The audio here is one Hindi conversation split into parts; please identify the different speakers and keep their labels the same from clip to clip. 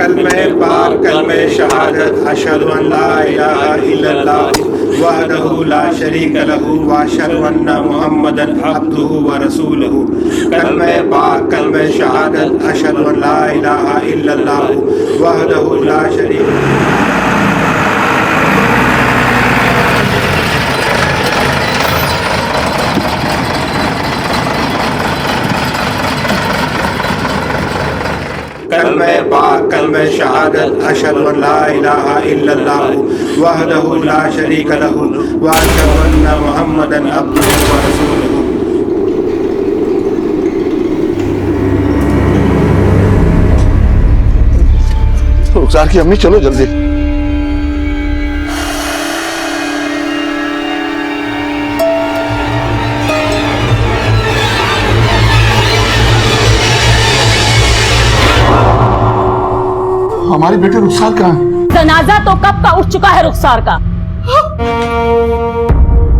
Speaker 1: कलमे पाक कलमे शहादत अशहदु अन ला इलाहा इल्लल्लाह वहदहु ला शरीक लहु व अशहदु अन्ना मुहम्मदन अब्दुहु व रसूलुहु। कलमे पाक कलमे शहादत अशहदु अन ला इलाहा इल्लल्लाह वहदहु ला शरीक कलमे पाक कलमे शहादत अशहदु अन ला इलाहा इल्लल्लाह वहदहु ला शरीक लहु व अशहदु अन्ना मुहम्मदन अब्दुहु व रसूलुहु।
Speaker 2: रुखसार की अम्मी चलो जल्दी। हमारे बेटे रुखसार कहाँ है?
Speaker 3: जनाजा तो कब का उठ चुका है रुखसार का।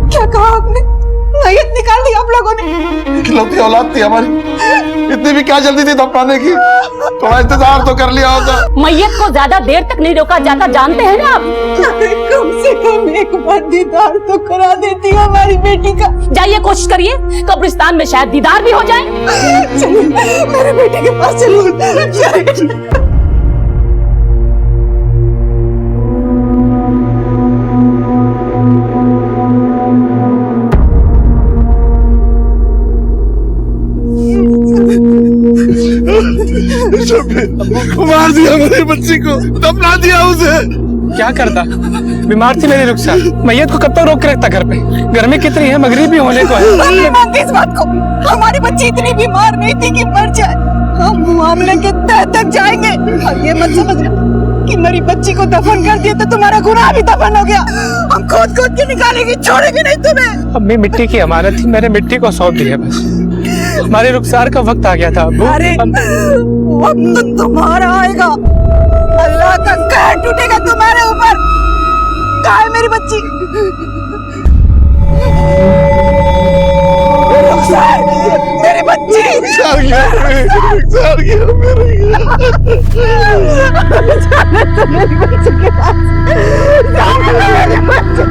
Speaker 4: क्या कहा आपने? मैयत निकाल दी आप लोगों ने?
Speaker 2: इकलौती औलाद थी हमारी, इतनी भी क्या जल्दी थी दफनाने की? थोड़ा इंतजार तो कर लिया होता।
Speaker 3: मैयत को ज्यादा देर तक नहीं रोका जाता, जानते हैं ना आप।
Speaker 4: अरे कम से कम एक बार दीदार तो करा देती हमारी बेटी का।
Speaker 3: जाइए कोशिश करिए, कब्रिस्तान में शायद दीदार भी हो जाए।
Speaker 4: चलिए मेरे बेटे के पास चलिए।
Speaker 2: मार दिया मेरी बच्ची को, दफना दिया उसे।
Speaker 5: क्या करता? बीमार थी मेरी रुखसार, मैयत को कब तक रोक के रखता घर पे? गर्मी कितनी है, मगरिब भी होने को है।
Speaker 4: नहीं मानती इस बात को। हमारी बच्ची इतनी बीमार नहीं थी कि मर जाए। हम मामले के तह तक जाएंगे। और ये मत समझना कि मेरी बच्ची को दफन कर दिया तो तुम्हारा गुनाह भी दफन हो गया। हम खोद खोद के निकालेंगे, छोड़ेंगे नहीं तुम्हें।
Speaker 5: अम्मी मिट्टी की अमानत थी, मैंने मिट्टी को सौंप दिया बस। हमारे रुखसार का वक्त आ गया था अब्बू।
Speaker 4: अरे वक्त तुम्हारा आएगा, अल्लाह का कहर टूटेगा तुम्हारे ऊपर। कहाँ है मेरी बच्ची? रुखसार, मेरी बच्ची। जाने तो मेरी बच्ची के पास, जाने तो मेरी बच्ची।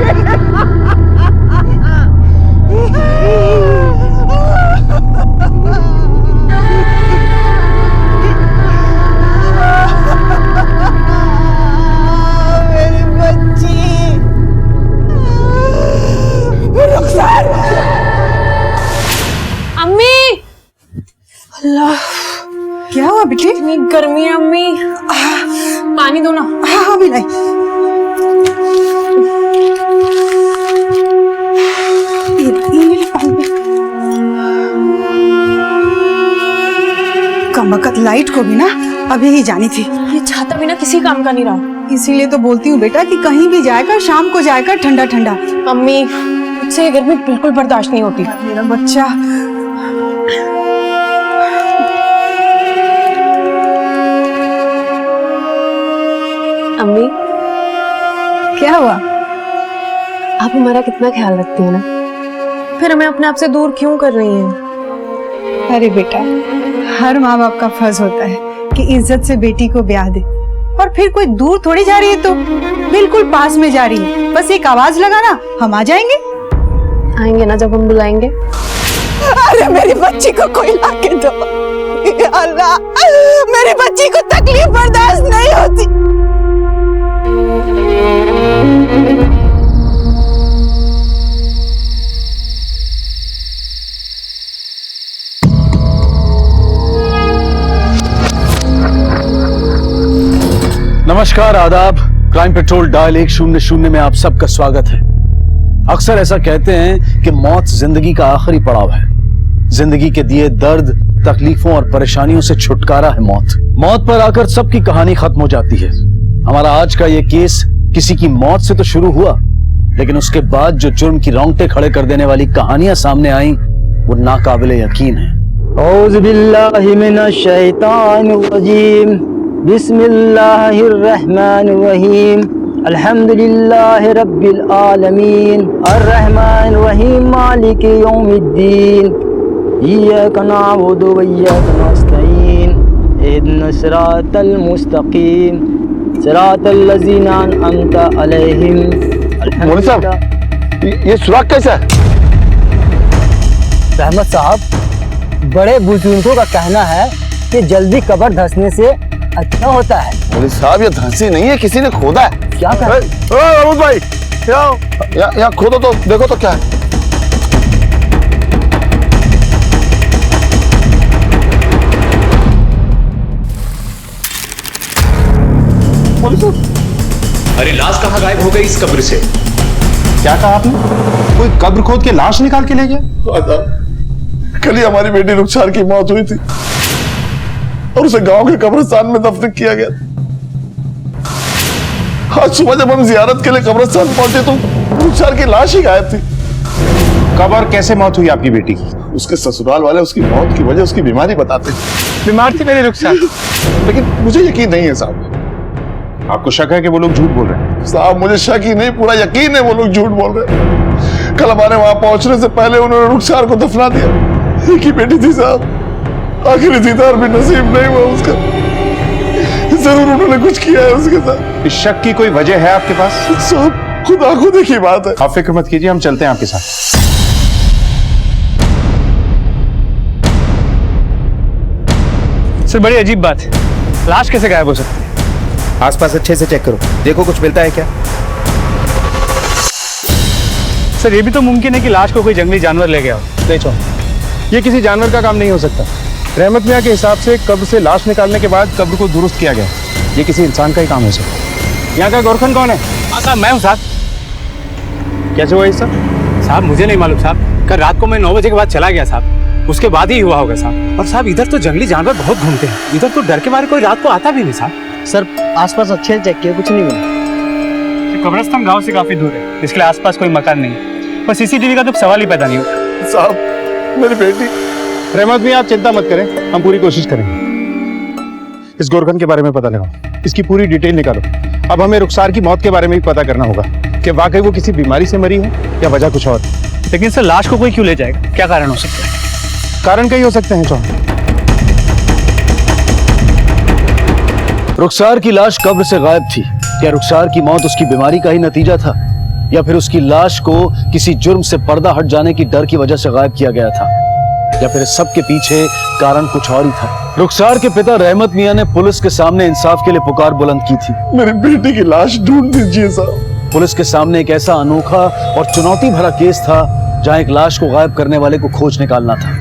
Speaker 4: क्या हुआ बेटी?
Speaker 3: इतनी गर्मी है अम्मी, पानी दो ना।
Speaker 4: हाँ हाँ बिलाई। कमबख्त लाइट को भी ना अभी ही जानी थी।
Speaker 3: ये छाता बिना किसी काम का नहीं रहा।
Speaker 4: इसीलिए तो बोलती हूँ बेटा कि कहीं भी जाएगा शाम को जाएगा ठंडा ठंडा।
Speaker 3: अम्मी मुझसे ये गर्मी बिल्कुल बर्दाश्त नहीं होती।
Speaker 4: मेरा बच्चा।
Speaker 3: अम्मी
Speaker 4: क्या हुआ?
Speaker 3: आप हमारा कितना ख्याल रखती हैं ना, फिर हमें अपने आप से दूर क्यों कर रही हैं?
Speaker 4: अरे बेटा, हर माँ बाप का फर्ज होता है कि इज्जत से बेटी को ब्याह दे। और फिर कोई दूर थोड़ी जा रही है, तो बिल्कुल पास में जा रही है। बस एक आवाज लगाना, हम आ जाएंगे।
Speaker 3: आएंगे ना जब हम बुलाएंगे।
Speaker 4: अरे मेरी बच्ची को कोई लाके दो। अल्लाह, मेरी बच्ची को तकलीफ बर्दाश्त नहीं होती।
Speaker 6: नमस्कार, आदाब। क्राइम पेट्रोल डायल 100 में आप सबका स्वागत है। अक्सर ऐसा कहते हैं कि मौत जिंदगी का आखिरी पड़ाव है। जिंदगी के दिए दर्द, तकलीफों और परेशानियों से छुटकारा है मौत। मौत पर आकर सबकी कहानी खत्म हो जाती है। हमारा आज का ये केस किसी की मौत से तो शुरू हुआ, लेकिन उसके बाद जो जुर्म की रोंगटे खड़े कर देने वाली कहानियां सामने आई वो नाकाबिले यकीन है।
Speaker 7: औज़ु बिल्लाहि मिनश शैतानिर रजीम, बिस्मिल्लाहिर्रहमानिर्रहीम, अल्हम्दुलिल्लाहि रब्बिल आलमीन, अर्रहमानिर रहीम, मालिकि यौमिद्दीन, इय्याका नअबुदु व इय्याका नस्तईन, इहदिना सिरातल मुस्तकीम सिरातल लज़ीना अनअमता अलैहिम।
Speaker 2: मौलवी साहब, ये सुराग कैसा है?
Speaker 7: रहमत साहब, बड़े बुजुर्गों का कहना है कि जल्दी कब्र धंसने से अच्छा होता है।
Speaker 2: मौलवी साहब, ये धंसी नहीं है, किसी ने खोदा है।
Speaker 7: क्या कर
Speaker 2: महमूद भाई, यहाँ खोदो तो देखो तो क्या है।
Speaker 8: अरे लाश कहाँ गायब हो गई इस कब्र से?
Speaker 1: क्या कहा आपने? कोई कब्र खोद के लाश निकाल के ले गया?
Speaker 2: कल ही हमारी बेटी रुखसार की मौत हुई थी और उसे गांव के कब्रिस्तान में दफन किया गया। आज सुबह जब हम जियारत के लिए कब्रिस्तान पहुंचे तो रुखसार की लाश ही गायब थी।
Speaker 1: कब और कैसे मौत हुई आपकी बेटी की?
Speaker 2: उसके ससुराल वाले उसकी मौत की वजह उसकी बीमारी बताते हैं,
Speaker 5: बीमार थी मेरी रुखसार।
Speaker 2: लेकिन मुझे यकीन नहीं है साहब।
Speaker 1: आपको शक है कि वो लोग झूठ बोल रहे हैं?
Speaker 2: साहब, मुझे शक ही नहीं, पूरा यकीन है वो लोग झूठ बोल रहे हैं। कल हमारे वहां पहुंचने से पहले उन्होंने रुखसार को दफना दिया। एक ही बेटी थी साहब, आखिरी दीदार भी नसीब नहीं हुआ उसका। जरूर उन्होंने कुछ किया है उसके साथ।
Speaker 1: इस शक की कोई वजह है आपके पास?
Speaker 2: साहब, खुद आंखों देखी बात है।
Speaker 1: आप फिक्र मत कीजिए, हम चलते हैं आपके साथ।
Speaker 5: सर, बड़ी अजीब बात है, लाश कैसे गायब हो सकती है?
Speaker 9: आसपास अच्छे से चेक करो, देखो कुछ मिलता है क्या।
Speaker 5: सर, ये भी तो मुमकिन है कि लाश को कोई जंगली जानवर ले गया हो।
Speaker 1: देखो, ये किसी जानवर का काम नहीं हो सकता। रहमत मियाँ के हिसाब से कब्र से लाश निकालने के बाद कब्र को दुरुस्त किया गया। ये किसी इंसान का ही काम हो सकता है। यहाँ का गोरखन कौन है?
Speaker 5: साहब, मैं हूँ साहब।
Speaker 1: कैसे हुआ ये सब?
Speaker 5: साहब, मुझे नहीं मालूम साहब। कल रात को मैं 9 बजे के बाद चला गया साहब, उसके बाद ही हुआ होगा साहब। और साहब, इधर तो जंगली जानवर बहुत घूमते हैं, इधर तो डर के मारे कोई रात को आता भी नहीं साहब।
Speaker 7: सर, आसपास अच्छे से चेक किया, कुछ नहीं मिला।
Speaker 5: कब्रिस्तान गांव से काफी दूर है, इसके लिए आसपास कोई मकान नहीं है। पर सीसीटीवी का तो सवाल ही पैदा नहीं होता।
Speaker 2: साहब, मेरी बेटी।
Speaker 1: रहमत मियाँ, आप चिंता मत करें, हम पूरी कोशिश करेंगे। इस गोरखन के बारे में पता लगाओ, इसकी पूरी डिटेल निकालो। अब हमें रुखसार की मौत के बारे में भी पता करना होगा कि वाकई वो किसी बीमारी से मरी है या वजह कुछ और।
Speaker 5: लेकिन सर, लाश को कोई क्यों ले जाएगा? क्या कारण हो सकता है?
Speaker 1: कारण कई हो सकते हैं चौहान।
Speaker 6: रुखसार की लाश कब्र से गायब थी। क्या रुखसार की मौत उसकी बीमारी का ही नतीजा था, या फिर उसकी लाश को किसी जुर्म से पर्दा हट जाने की डर की वजह से गायब किया गया था, या फिर इस सब के पीछे कारण कुछ और ही था? रुखसार के पिता रहमत मियाँ ने पुलिस के सामने इंसाफ के लिए पुकार बुलंद की थी।
Speaker 2: मेरी बेटी की लाश ढूंढ दीजिए साहब।
Speaker 6: पुलिस के सामने एक ऐसा अनोखा और चुनौती भरा केस था जहां एक लाश को गायब करने वाले को खोज निकालना था।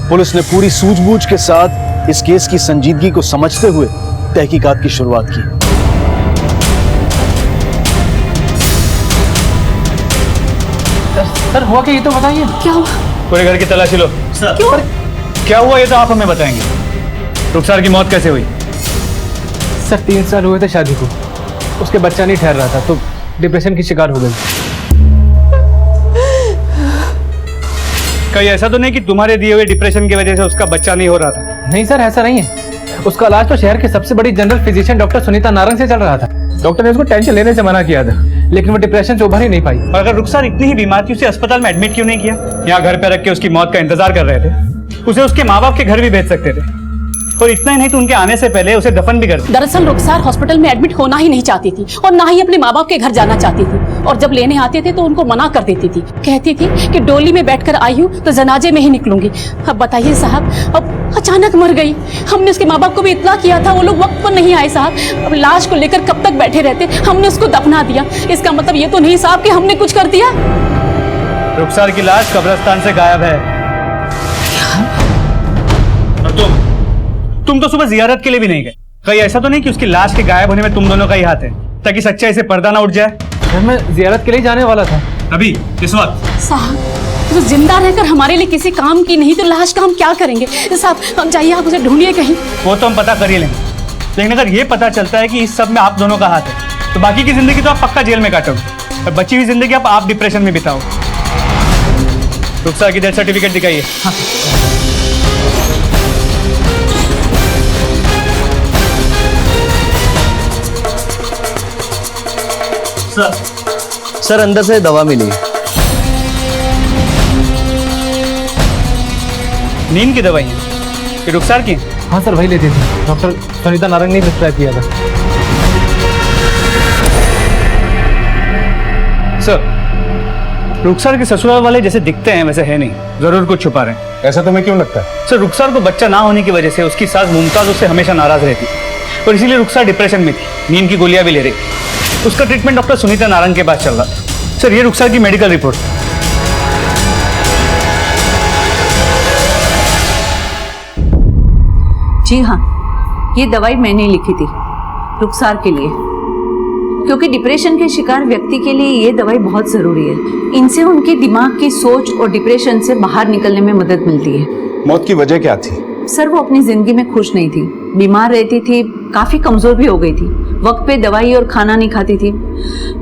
Speaker 6: पुलिस ने पूरी सूझबूझ के साथ इस केस की संजीदगी को समझते हुए तहकीकात की शुरुआत की।
Speaker 5: सर, हुआ क्या ये तो बताइए।
Speaker 3: क्या हुआ?
Speaker 5: पूरे घर की तलाशी लो।
Speaker 3: क्यों?
Speaker 5: क्या हुआ ये तो आप हमें बताएंगे। रुखसार की मौत कैसे हुई?
Speaker 10: सर, 3 साल हुए थे शादी को, उसके बच्चा नहीं ठहर रहा था तो डिप्रेशन की शिकार हो गई।
Speaker 5: कहीं ऐसा तो नहीं कि तुम्हारे दिए हुए डिप्रेशन की वजह से उसका बच्चा नहीं हो रहा था?
Speaker 10: नहीं सर, ऐसा नहीं है। उसका इलाज तो शहर की सबसे बड़ी general physician doctor Sunita Narang से चल रहा था। डॉक्टर ने उसको टेंशन लेने से मना किया था, लेकिन वो डिप्रेशन से उभर ही नहीं पाई।
Speaker 5: और अगर रुखसार इतनी ही बीमार थी, उसे अस्पताल में एडमिट क्यों नहीं किया? यहाँ घर पे रख के उसकी मौत का इंतजार कर रहे थे। उसे उसके माँ बाप के घर भी भेज सकते थे, और इतना ही नहीं तो उनके आने से पहले उसे दफन भी कर दिया।
Speaker 11: दरअसल रुखसार हॉस्पिटल में एडमिट होना ही नहीं चाहती थी और ना ही अपने माँ बाप के घर जाना चाहती थी, और जब लेने आते थे तो उनको मना कर देती थी। कहती थी कि डोली में बैठकर आई हूँ तो जनाजे में ही निकलूंगी। अब बताइए साहब, अब अचानक मर गई। हमने उसके माँ बाप को भी इत्तला किया था, वो लोग वक्त पर नहीं आए साहब। अब लाश को लेकर कब तक बैठे रहते, हमने उसको दफना दिया। इसका मतलब ये तो नहीं साहब कि हमने कुछ कर दिया।
Speaker 5: रुखसार की लाश कब्रिस्तान से गायब है। और तुम तो सुबह जियारत के लिए भी नहीं गए। कहीं ऐसा तो नहीं कि उसकी लाश के गायब होने में तुम दोनों का ही हाथ है, ताकि सच्चाई से पर्दा ना उठ जाए?
Speaker 10: मैं जियारत के लिए जाने वाला था।
Speaker 5: अभी इस वक्त?
Speaker 11: साहब, तो जिंदा रहकर हमारे लिए किसी काम की नहीं तो लाश का हम क्या करेंगे साहब? हम जाइए, आप उसे ढूंढिए कहीं।
Speaker 5: वो तो हम पता कर ही लेंगे, लेकिन अगर ये पता चलता है कि इस सब में आप दोनों का हाथ है, तो बाकी की जिंदगी तो आप पक्का जेल में काटोगे, और बची हुई जिंदगी आप डिप्रेशन में बिताओ। रुखसार की डेथ सर्टिफिकेट दिखाइए। हाँ।
Speaker 7: सर, अंदर से दवा मिली।
Speaker 5: नींद की दवाई है? रुखसार की?
Speaker 10: हाँ सर, वही लेती थी। डॉक्टर सुनीता नारंग ने प्रिस्क्राइब किया था।
Speaker 5: सर, रुखसार के ससुराल वाले जैसे दिखते हैं वैसे है नहीं, जरूर कुछ छुपा रहे हैं।
Speaker 6: ऐसा तुम्हें क्यों लगता है?
Speaker 5: सर, रुखसार को बच्चा ना होने की वजह से उसकी सास मुमताज उससे हमेशा नाराज रहती और इसीलिए रुखसार डिप्रेशन में थी, नींद की गोलियां भी ले रही। उसका ट्रीटमेंट डॉक्टर सुनीता नारंग के पास चल रहा था। सर, ये रुखसार की मेडिकल रिपोर्ट।
Speaker 12: जी हाँ, ये दवाई मैंने लिखी थी रुखसार के लिए, क्योंकि डिप्रेशन के शिकार व्यक्ति के लिए ये दवाई बहुत जरूरी है। इनसे उनके दिमाग की सोच और डिप्रेशन से बाहर निकलने में मदद मिलती है।
Speaker 6: मौत की वजह क्या थी?
Speaker 12: सर, वो अपनी जिंदगी में खुश नहीं थी, बीमार रहती थी, काफी कमजोर भी हो गई थी, वक्त पे दवाई और खाना नहीं खाती थी।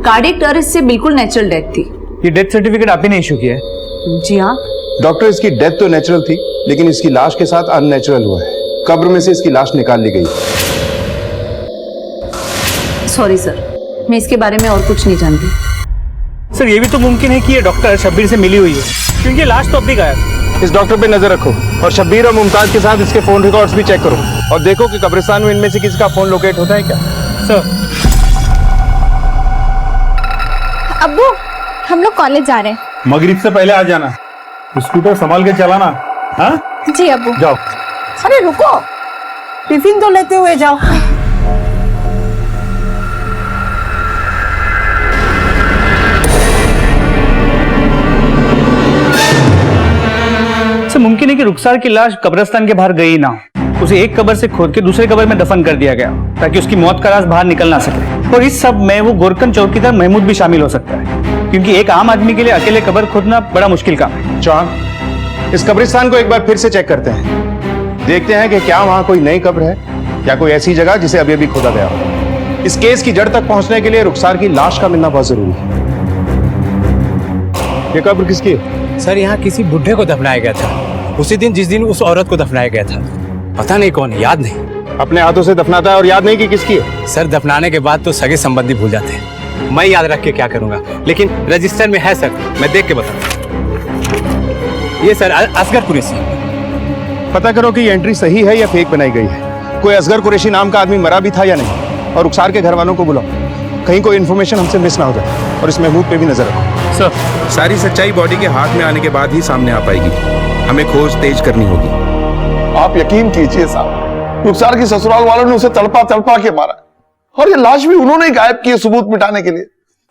Speaker 12: कार्डियक अरेस्ट से बिल्कुल नेचुरल डेथ थी।
Speaker 5: ये डेथ सर्टिफिकेट आप ही ने इशू किया है?
Speaker 12: जी हाँ।
Speaker 6: डॉक्टर, इसकी डेथ तो नेचुरल थी, लेकिन इसकी लाश के साथ अननेचुरल हुआ है। कब्र में से इसकी लाश निकाल ली गई।
Speaker 12: सॉरी सर, मैं इसके बारे में और कुछ नहीं जानती।
Speaker 5: सर, ये भी तो मुमकिन है कि ये डॉक्टर शब्बीर से मिली हुई है, क्योंकि लाश तो अब भी गायब।
Speaker 6: इस डॉक्टर पे नजर रखो और शब्बीर और मुमताज के साथ इसके फोन रिकॉर्ड्स भी चेक करो और देखो कि कब्रिस्तान में इनमें से किसी का फोन लोकेट होता है क्या।
Speaker 5: सर।
Speaker 3: अब्बू, हम लोग कॉलेज जा रहे हैं।
Speaker 2: मगरिब से पहले आ जाना। स्कूटर संभाल के चलाना। हाँ
Speaker 3: जी अब्बू।
Speaker 2: जाओ।
Speaker 4: अरे रुको, टिफिन तो लेते हुए जाओ।
Speaker 5: सर, मुमकिन है कि रुखसार की लाश कब्रिस्तान के बाहर गई ना, उसे एक कब्र से खोद के दूसरे कब्र में दफन कर दिया गया ताकि उसकी मौत का राज बाहर निकल ना सके। और इस सब में वो गोरकन चौकीदार महमूद भी शामिल हो सकता है, क्योंकि एक आम आदमी के लिए अकेले कब्र खोदना बड़ा मुश्किल काम है।
Speaker 6: चांद, इस कब्रिस्तान को एक बार फिर से चेक करते हैं, देखते हैं कि क्या वहां कोई नई कब्र है या कोई ऐसी जगह जिसे अभी अभी खोदा गया हो। इस केस की जड़ तक पहुंचने के लिए रुखसार की लाश का मिलना बहुत जरूरी है। ये कब्र किसकी है?
Speaker 10: सर, यहाँ किसी बुढ़े को दफनाया गया था उसी दिन जिस दिन उस औरत को दफनाया गया था। पता नहीं कौन है, याद नहीं।
Speaker 6: अपने हाथों से दफनाता है और याद नहीं कि किसकी है?
Speaker 10: सर, दफनाने के बाद तो सगे संबंधी भूल जाते हैं। मैं याद रख के क्या करूंगा, लेकिन रजिस्टर में है सर, मैं देख के बताऊंगा। ये सर असगर कुरैशी।
Speaker 6: पता करो कि ये एंट्री सही है या फेक बनाई गई है। कोई असगर कुरैशी नाम का आदमी मरा भी था या नहीं, और रुखसार के घर वालों को बुलाओ, कहीं कोई इन्फॉर्मेशन हमसे मिस ना हो जाए। और इस महमूद पे भी नजर रखो।
Speaker 5: सर,
Speaker 9: सारी सच्चाई बॉडी के हाथ में आने के बाद ही सामने आ पाएगी। हमें खोज तेज करनी होगी।
Speaker 2: आप यकीन कीजिए साहब, रुखसार की ससुराल वालों ने उसे तड़पा तड़पा के मारा, और ये लाश भी उन्होंने ही गायब की है सबूत मिटाने के लिए,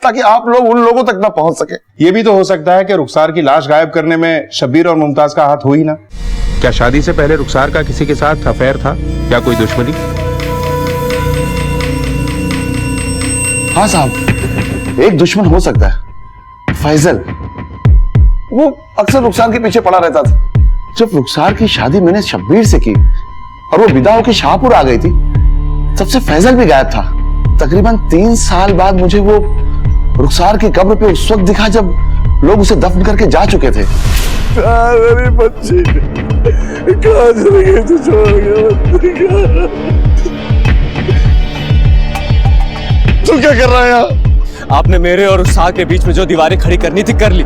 Speaker 2: ताकि आप लोग उन लोगों तक ना पहुंच सके।
Speaker 6: ये भी तो हो सकता है कि रुखसार की लाश गायब करने में शब्बीर और मुमताज का हाथ हो ही ना।
Speaker 9: क्या शादी से पहले रुखसार का किसी के साथ अफेयर था या कोई दुश्मनी?
Speaker 2: हाँ साहब, एक दुश्मन हो सकता है, फैजल। वो अक्सर रुखसार के पीछे पड़ा रहता था। जब रुखसार की शादी मैंने शब्बीर से की और वो विदा होकर शाहपुर आ गई थी, तब से फैजल भी गायब था। तकरीबन 3 साल बाद मुझे वो रुखसार की कब्र पे उस वक्त दिखा जब लोग उसे दफन करके जा चुके थे। मेरी बच्ची कहाँ चली गई, तू छोड़ गया। तू क्या कर रहा है यहाँ?
Speaker 10: आपने मेरे और रुखसार के बीच में जो दीवारें खड़ी करनी थी कर ली,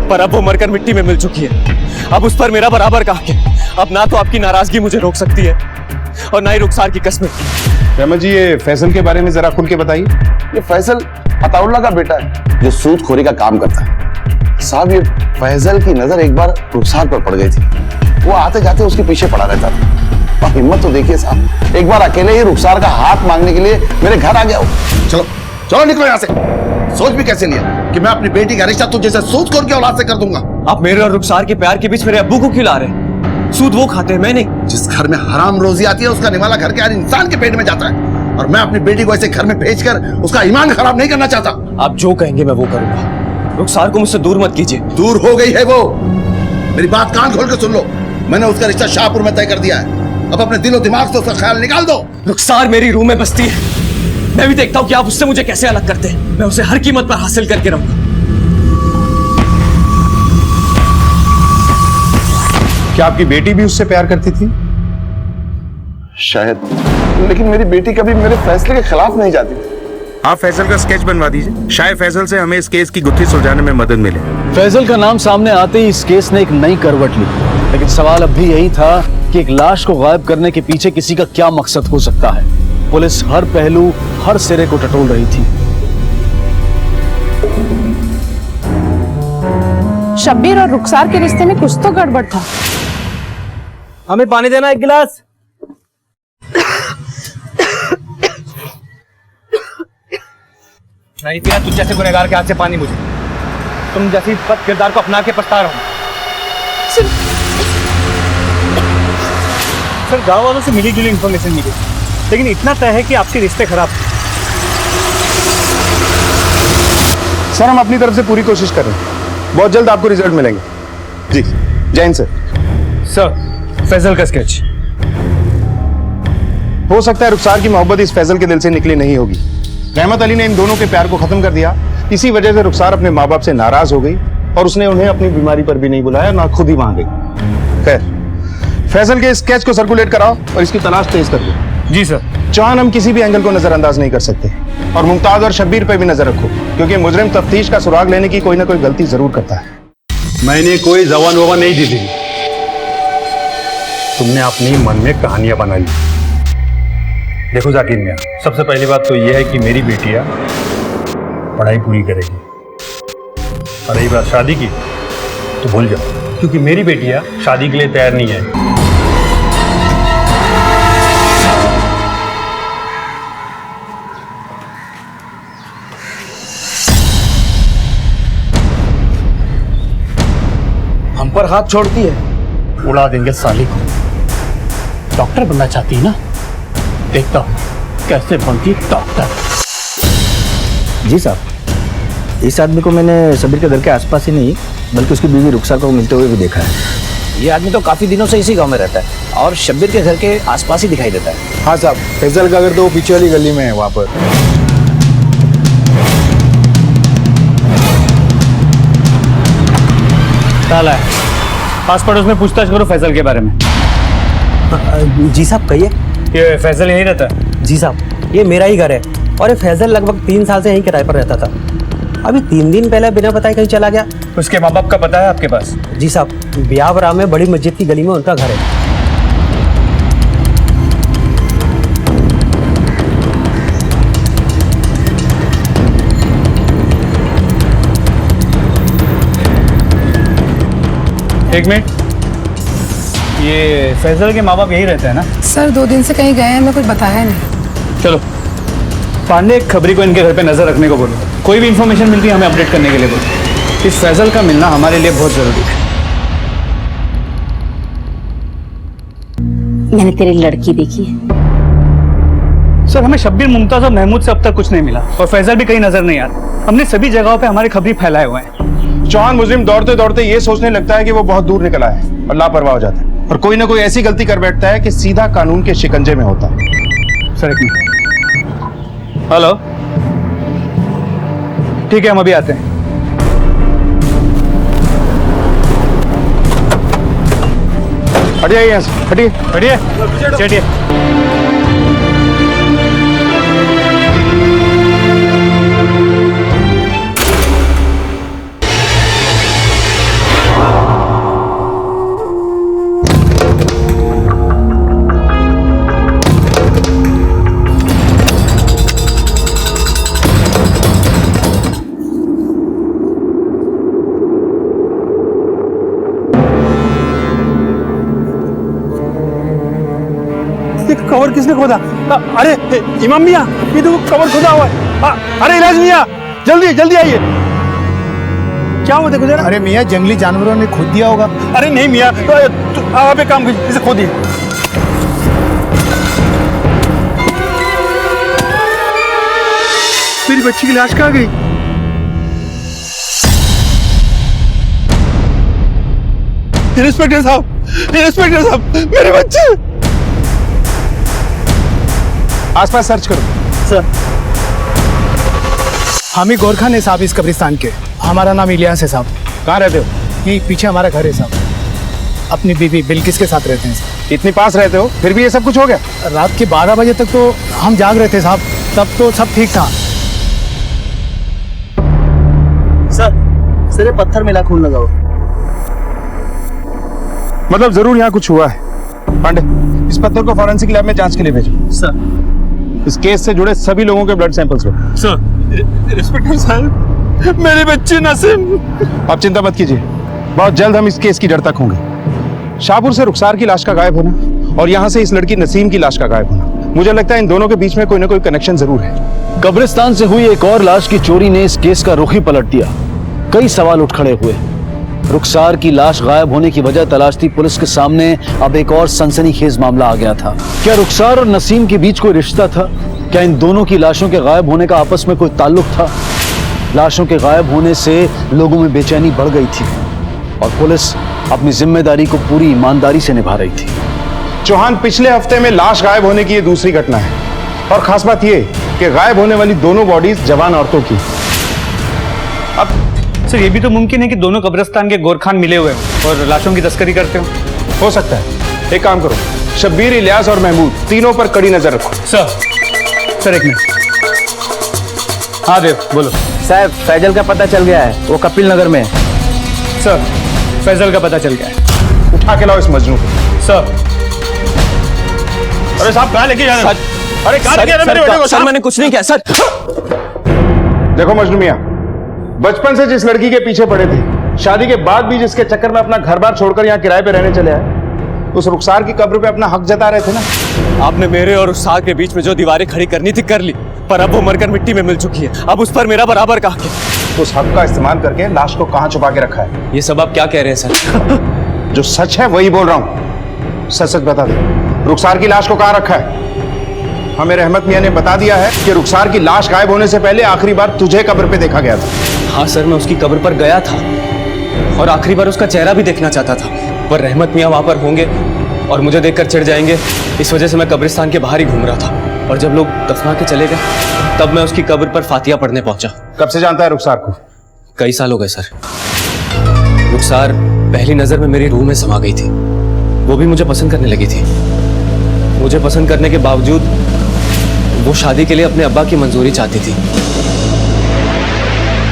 Speaker 10: पर अब वो मरकर मिट्टी में मिल चुकी है। अब उस पर मेरा बराबर का हक है। अब ना तो आपकी नाराजगी मुझे रोक सकती है और ना ही रुखसार की कस्में।
Speaker 6: रहमत जी, ये फैसल के बारे में जरा खुल के बताइए।
Speaker 2: ये फैसल अताउल्लाह का बेटा है जो सूदखोरी का काम करता है। साहब, ये फैजल की नजर एक बार रुखसार पर पड़ गई थी। वो आते जाते उसके पीछे पड़ा रहता था। और हिम्मत तो देखिए साहब, एक बार अकेले ही रुखसार का हाथ मांगने के लिए मेरे घर आ गया। चलो चलो निकलो यहाँ से। सोच भी कैसे लिया कि मैं अपनी बेटी का रिश्ता तुझे से सूदखोर की औलाद से कर दूंगा।
Speaker 10: आप मेरे और रुखसार के प्यार के बीच मेरे अब्बू को क्यों ला रहे हैं? सूद वो खाते हैं, मैं नहीं।
Speaker 2: जिस घर में हराम रोजी आती है उसका निवाला घर के हर इंसान के पेट में जाता है, और मैं अपनी बेटी को ऐसे घर में भेजकर उसका ईमान खराब नहीं करना चाहता।
Speaker 10: आप जो कहेंगे मैं वो करूंगा। रुखसार को मुझसे दूर मत कीजिए।
Speaker 2: दूर हो गई है वो। मेरी बात कान खोल कर सुन लो। मैंने उसका रिश्ता शाहपुर में तय कर दिया है। अब अपने दिलो दिमाग से उसका ख्याल निकाल दो।
Speaker 10: रुखसार मेरी रूह में बसती है। मैं भी देखता हूँ कि आप उससे मुझे कैसे अलग करते हैं। मैं उसे हर कीमत पर हासिल करके रहूंगा।
Speaker 6: क्या आपकी बेटी भी उससे प्यार करती थी?
Speaker 2: शायद, लेकिन मेरी बेटी कभी मेरे फैसले के खिलाफ नहीं जाती।
Speaker 9: आप फैसल का स्केच बनवा दीजिए, शायद फैसल से हमें इस केस की गुत्थी सुलझाने में मदद मिले।
Speaker 6: फैजल का नाम सामने आते ही इस केस ने एक नई करवट ली, लेकिन सवाल अब भी यही था कि एक लाश को गायब करने के पीछे किसी का क्या मकसद हो सकता है। पुलिस हर पहलू, हर सिरे को टटोल रही थी।
Speaker 11: शब्बीर और रुखसार के रिश्ते में कुछ तो गड़बड़ था।
Speaker 7: हमें पानी देना एक गिलास।
Speaker 5: नहीं पिया तुझ जैसे गुनहगार के हाथ से पानी मुझे। तुम जैसी बद किरदार को अपना के पछता रहा हूं। सर गांव वालों से मिली जुली इंफॉर्मेशन मिली, लेकिन इतना तय है कि आपके रिश्ते खराब।
Speaker 9: सर हम अपनी तरफ से पूरी कोशिश कर रहे हैं, बहुत जल्द आपको रिजल्ट मिलेंगे। जी जय हिंद सर।
Speaker 5: सर फैजल का स्केच।
Speaker 9: हो सकता है रुखसार की मोहब्बत इस फैजल के दिल से निकली नहीं होगी। रहमत अली ने इन दोनों के प्यार को खत्म कर दिया। इसी वजह से रुखसार अपने माँ बाप से नाराज हो गई और उसने उन्हें अपनी बीमारी पर भी नहीं बुलाया, ना खुद ही वहां गई। खैर फैजल के स्केच को सर्कुलेट कराओ और इसकी तलाश तेज कर दो।
Speaker 5: जी सर।
Speaker 9: चांद हम किसी भी एंगल को नजरअंदाज नहीं कर सकते और मुमताज और शब्बीर पे भी नजर रखो, क्योंकि मुजरिम तफ्तीश का सुराग लेने की कोई ना कोई गलती जरूर करता है।
Speaker 13: मैंने कोई जबान वबान नहीं दी थी, तुमने अपनी मन में कहानियां बना ली। देखो जाकिर मियां, सबसे पहली बात तो यह है कि मेरी बेटियां पढ़ाई पूरी करेगी, और रही बात शादी की तो भूल जाओ, क्योंकि मेरी बेटियां शादी के लिए तैयार नहीं है।
Speaker 6: हम पर हाथ छोड़ती है,
Speaker 13: उड़ा देंगे साली को।
Speaker 5: डॉक्टर बनना चाहती है ना, देखता हूँ कैसे बनती डॉक्टर।
Speaker 7: जी साहब, इस आदमी को मैंने शब्बीर के घर के आसपास ही नहीं बल्कि उसकी बीवी रुखसार को मिलते हुए भी देखा है। ये आदमी तो काफी दिनों से इसी गांव में रहता है और शब्बीर के घर के आसपास ही दिखाई देता है।
Speaker 9: हाँ साहब, फैजल का घर तो पीछे वाली गली में है, वहां पर।
Speaker 5: ताला है, पास पड़ोस में पूछताछ करो फैजल के बारे में।
Speaker 7: जी साहब कहिए।
Speaker 5: ये फैजल यहीं रहता है?
Speaker 7: जी साहब, ये मेरा ही घर है और ये फैजल लगभग 3 साल से यहीं किराए पर रहता था। अभी 3 दिन पहले बिना बताए कहीं चला गया।
Speaker 5: उसके माँ बाप का पता है आपके पास?
Speaker 7: जी साहब, ब्यावरा में बड़ी मस्जिद की गली में उनका घर है।
Speaker 5: एक मिनट, ये फैजल के माँ बाप यही रहते हैं ना?
Speaker 4: सर 2 दिन से कहीं गए हैं, हमें कुछ बताया नहीं।
Speaker 5: चलो पांडे खबरी को इनके घर पे नजर रखने को बोलो, कोई भी इंफॉर्मेशन मिलती है हमें अपडेट करने के लिए बोलो। इस फैजल का मिलना हमारे लिए बहुत जरूरी है।
Speaker 11: मैंने तेरी लड़की देखी है।
Speaker 5: सर हमें शब्बीर, मुमताज और महमूद से अब तक कुछ नहीं मिला और फैजल भी कहीं नजर नहीं आता। हमने सभी जगहों पे हमारी खबरी फैलाए हुए हैं।
Speaker 9: चौहान मुजरिम दौड़ते दौड़ते ये सोचने लगता है कि वो बहुत दूर निकला है और लापरवाह हो जाता है, और कोई ना कोई ऐसी गलती कर बैठता है कि सीधा कानून के शिकंजे में होता है।
Speaker 5: सर एक मिनट। हेलो, ठीक है हम अभी आते हैं।
Speaker 9: हटिए यहाँ से, हटिए
Speaker 5: हटिए, चलिए।
Speaker 13: कवर किसने खोदा? अरे इमाम मियां, ये तो कवर खोदा हुआ है। अरे इलाज मियां, जल्दी जल्दी आइए। क्या हुआ? देखो जरा।
Speaker 2: अरे मियाँ, जंगली जानवरों ने खोद दिया होगा।
Speaker 13: अरे नहीं मियां, आप एक काम कीजिए, इसे खोदिए। मेरी बच्ची की लाश कहाँ गई? इंस्पेक्टर साहब, मेरे बच्चे।
Speaker 9: आसपास सर्च करो।
Speaker 2: सर, हम ही गोरखान है साहब इस कब्रिस्तान के। हमारा नाम इलियास है साहब।
Speaker 9: कहाँ रहते हो?
Speaker 2: यही पीछे हमारा घर है साहब। अपनी बीवी बिल्किस के साथ रहते हैं साहब।
Speaker 9: इतनी पास रहते हो फिर भी ये सब कुछ हो गया?
Speaker 2: रात के 12 बजे तक तो हम जाग रहे थे साहब, तब तो सब ठीक था। सर, सिरे पत्थर मिला खून लगा हुआ।
Speaker 9: मतलब जरूर यहाँ कुछ हुआ है। पांडे, इस पत्थर को फॉरेंसिक लैब में जांच के लिए भेजो।
Speaker 5: सर।
Speaker 9: इस केस से जुड़े सभी लोगों के ब्लड सैंपल्स लो।
Speaker 5: सर। इंस्पेक्टर साहब, मेरी बच्ची नसीम।
Speaker 9: आप चिंता मत कीजिए, बहुत जल्द हम इस केस की जड़ तक होंगे। शाहपुर से रुखसार की लाश का गायब होना और यहाँ से इस लड़की नसीम की लाश का गायब होना, मुझे लगता है इन दोनों के बीच में कोई ना कोई कनेक्शन जरूर है।
Speaker 6: कब्रिस्तान से हुई एक और लाश की चोरी ने इस केस का रुख ही पलट दिया। कई सवाल उठ खड़े हुए। रुखसार की लाश गायब होने की वजह तलाशती पुलिस के सामने अब एक और सनसनीखेज मामला आ गया था। क्या रुखसार और नसीम के बीच कोई रिश्ता था? क्या इन दोनों की लाशों के गायब होने का आपस में कोई ताल्लुक था? लाशों के गायब होने से लोगों में बेचैनी बढ़ गई थी और पुलिस अपनी जिम्मेदारी को पूरी ईमानदारी से निभा रही थी।
Speaker 9: चौहान, पिछले हफ्ते में लाश गायब होने की ये दूसरी घटना है और खास बात ये कि गायब होने वाली दोनों बॉडीज जवान औरतों की।
Speaker 5: अब सर, ये भी तो मुमकिन है कि दोनों कब्रिस्तान के गोरखान मिले हुए हों और लाशों की तस्करी करते
Speaker 9: हो सकता है। एक काम करो, शब्बीर, इलियास और महमूद तीनों पर कड़ी नजर रखो।
Speaker 5: सर एक मिनट। हाँ देव, बोलो।
Speaker 7: साहब, फैजल का पता चल गया है, वो कपिल नगर में है।
Speaker 5: सर, फैजल का पता चल गया है।
Speaker 9: उठा के लाओ इस मजनू को।
Speaker 5: सर।
Speaker 10: अरे साहब, कहाँ लेके जा रहे हैं? अरे कहाँ लेके जा रहे हैं मेरे बेटे को? सर, मैंने कुछ नहीं किया सर।
Speaker 9: देखो मजनू मियां, बचपन से जिस लड़की के पीछे पड़े थे, शादी के बाद भी जिसके चक्कर में अपना घर बार छोड़कर यहाँ किराए पे रहने चले आए, उस रुखसार की कब्र पे अपना हक जता रहे थे ना।
Speaker 10: आपने मेरे और रुखसार के बीच में जो दीवारें खड़ी करनी थी कर ली, पर अब वो मरकर मिट्टी में मिल चुकी है। अब उस पर मेरा बराबर का हक है।
Speaker 9: उस हक का इस्तेमाल करके लाश को कहाँ छुपा के रखा है?
Speaker 10: ये सब आप क्या कह रहे हैं सर?
Speaker 9: जो सच है वही बोल रहा हूँ। सच सच बता दे, रुखसार की लाश को कहाँ रखा है? हमें रहमत मियां ने बता दिया है कि रुखसार की लाश गायब होने से पहले आखिरी बार तुझे कब्र पे देखा गया था।
Speaker 10: हाँ सर, मैं उसकी कब्र पर गया था और आखिरी बार उसका चेहरा भी देखना चाहता था, पर रहमत मियां वहां पर होंगे और मुझे देखकर चिढ़ जाएंगे, इस वजह से मैं कब्रिस्तान के बाहर ही घूम रहा था। और जब लोग दफना के चले गए तब मैं उसकी कब्र पर फातिया पढ़ने पहुंचा।
Speaker 9: कब से जानता है रुखसार को?
Speaker 10: कई साल हो गए सर। रुखसार पहली नजर में मेरी रूह में समा गई थी, वो भी मुझे पसंद करने लगी थी। मुझे पसंद करने के बावजूद वो शादी के लिए अपने अब्बा की मंजूरी चाहती थी,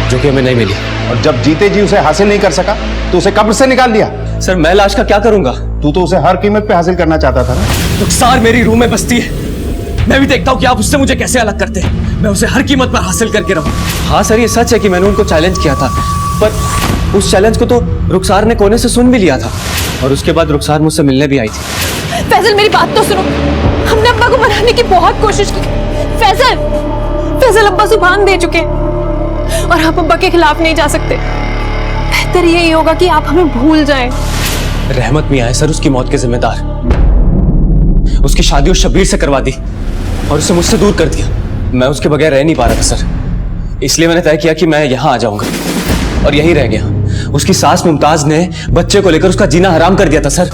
Speaker 10: जो कि हमें नहीं मिली।
Speaker 9: और जब जीते जी उसे हासिल नहीं कर सका तो उसे कब्र से निकाल दिया।
Speaker 10: सर, मैं लाश का क्या करूंगा?
Speaker 9: तू तो उसे हर कीमत पे हासिल करना चाहता था ना।
Speaker 10: रुखसार मेरी रूह में बसती है, मैं भी देखता हूँ कि आप उससे मुझे कैसे अलग करते हैं। मैं उसे हर कीमत पर हासिल करके रहूं। हाँ सर, ये सच है कि मैंने उनको चैलेंज किया था, पर उस चैलेंज को तो रुखसार ने कोने से सुन भी लिया था और उसके बाद रुखसार मुझसे मिलने भी आई थी।
Speaker 3: फैजल, मेरी बात तो सुनो। हमने अब्बा को मनाने की बहुत कोशिश की। फैजल अब्बा जुबान दे चुके हैं और आप अब्बा के खिलाफ नहीं जा सकते। बेहतर यही होगा कि आप हमें भूल जाएं।
Speaker 10: रहमत मियां है सर उसकी मौत के जिम्मेदार। उसकी शादी उस शब्बीर से करवा दी और उसे मुझसे दूर कर दिया। मैं उसके बगैर रह नहीं पा रहा था सर, इसलिए मैंने तय किया कि मैं यहाँ आ जाऊंगा और यहीं रह गया। उसकी सास मुमताज ने बच्चे को लेकर उसका जीना हराम कर दिया था सर।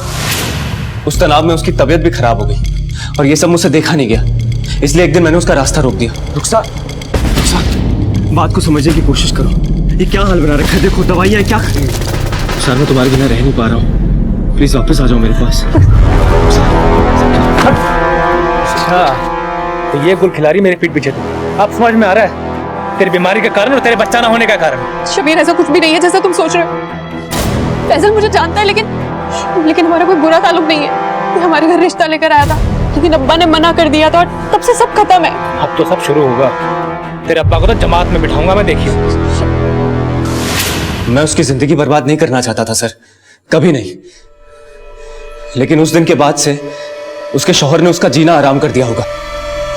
Speaker 10: उस तनाव में उसकी तबीयत भी खराब हो गई और ये सब मुझसे देखा नहीं गया, इसलिए एक दिन मैंने उसका रास्ता रोक दिया। रुखसार, बात को समझने की कोशिश करो। ये क्या हाल बना रखा है? देखो दवाइयाँ क्या करेंगे? सर, मैं तुम्हारे बिना रह नहीं पा रहा हूँ, प्लीज वापस आ जाओ मेरे पास।
Speaker 5: अच्छा, तो ये गुल खिलाड़ी मेरे पीठ पीछे थी। अब समझ में आ रहा है तेरी बीमारी का कारण और तेरे बच्चा ना होने का कारण।
Speaker 3: शबीर, ऐसा कुछ भी नहीं है जैसा तुम सोच रहे हो। फैजल मुझे जानता है, लेकिन हमारा कोई बुरा ताल्लुक नहीं है। ये हमारे घर रिश्ता लेकर आया था, लेकिन अब्बा ने मना कर दिया था और तब से सब खत्म है।
Speaker 5: अब तो सब शुरू होगा। तेरे अब्बा को तो जमात में बिठाऊंगा मैं, देखियो।
Speaker 10: मैं उसकी जिंदगी बर्बाद नहीं करना चाहता था सर, कभी नहीं। लेकिन उस दिन के बाद से उसके शौहर ने उसका जीना आराम कर दिया होगा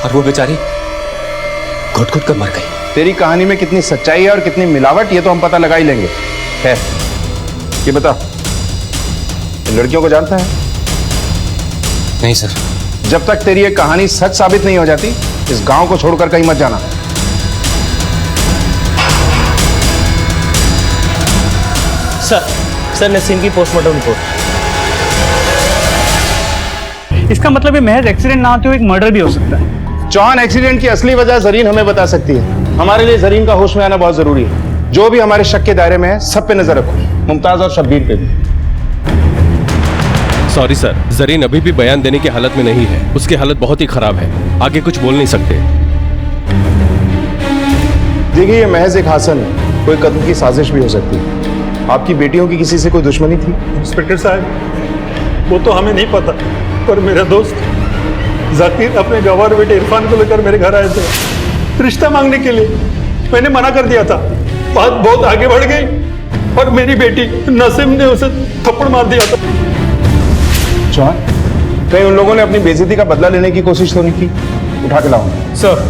Speaker 10: और वो बेचारी घुट घुट कर मर गई।
Speaker 9: तेरी कहानी में कितनी सच्चाई है और कितनी मिलावट, ये तो हम पता लगा ही लेंगे। खैर, ये बता, लड़कियों को जानता है?
Speaker 10: नहीं सर।
Speaker 9: जब तक तेरी ये कहानी सच साबित नहीं हो जाती, इस गांव को छोड़कर कहीं मत जाना।
Speaker 5: सर नसीम की पोस्टमार्टम रिपोर्ट। इसका मतलब ये महज एक्सीडेंट ना होते हुए एक मर्डर भी हो सकता है।
Speaker 9: चौहान, एक्सीडेंट की असली वजह जरीन हमें बता सकती है। हमारे लिए जरीन का होश में आना बहुत जरूरी है। जो भी हमारे शक के दायरे में है, सब पे नजर रखो, मुमताज और शब्बीर पे भी।
Speaker 14: सॉरी सर, जरीन अभी भी बयान देने की हालत में नहीं है। उसकी हालत बहुत ही खराब है, आगे कुछ बोल नहीं सकते।
Speaker 9: देखिए, ये महज एक हासन है, कोई कत्ल की साजिश भी हो सकती है। आपकी बेटियों की किसी से कोई दुश्मनी थी?
Speaker 13: इंस्पेक्टर साहब, वो तो हमें नहीं पता, पर मेरा दोस्त जाकिर अपने गवार बेटे इरफान को लेकर मेरे घर आए थे रिश्ता मांगने के लिए। मैंने मना कर दिया था। बात बहुत आगे बढ़ गई और मेरी बेटी नसीम ने उसे थप्पड़ मार दिया था।
Speaker 9: चौहान, कहीं उन लोगों ने अपनी बेइज्जती का बदला लेने की कोशिश तो नहीं की? उठा के लाऊं
Speaker 13: सर।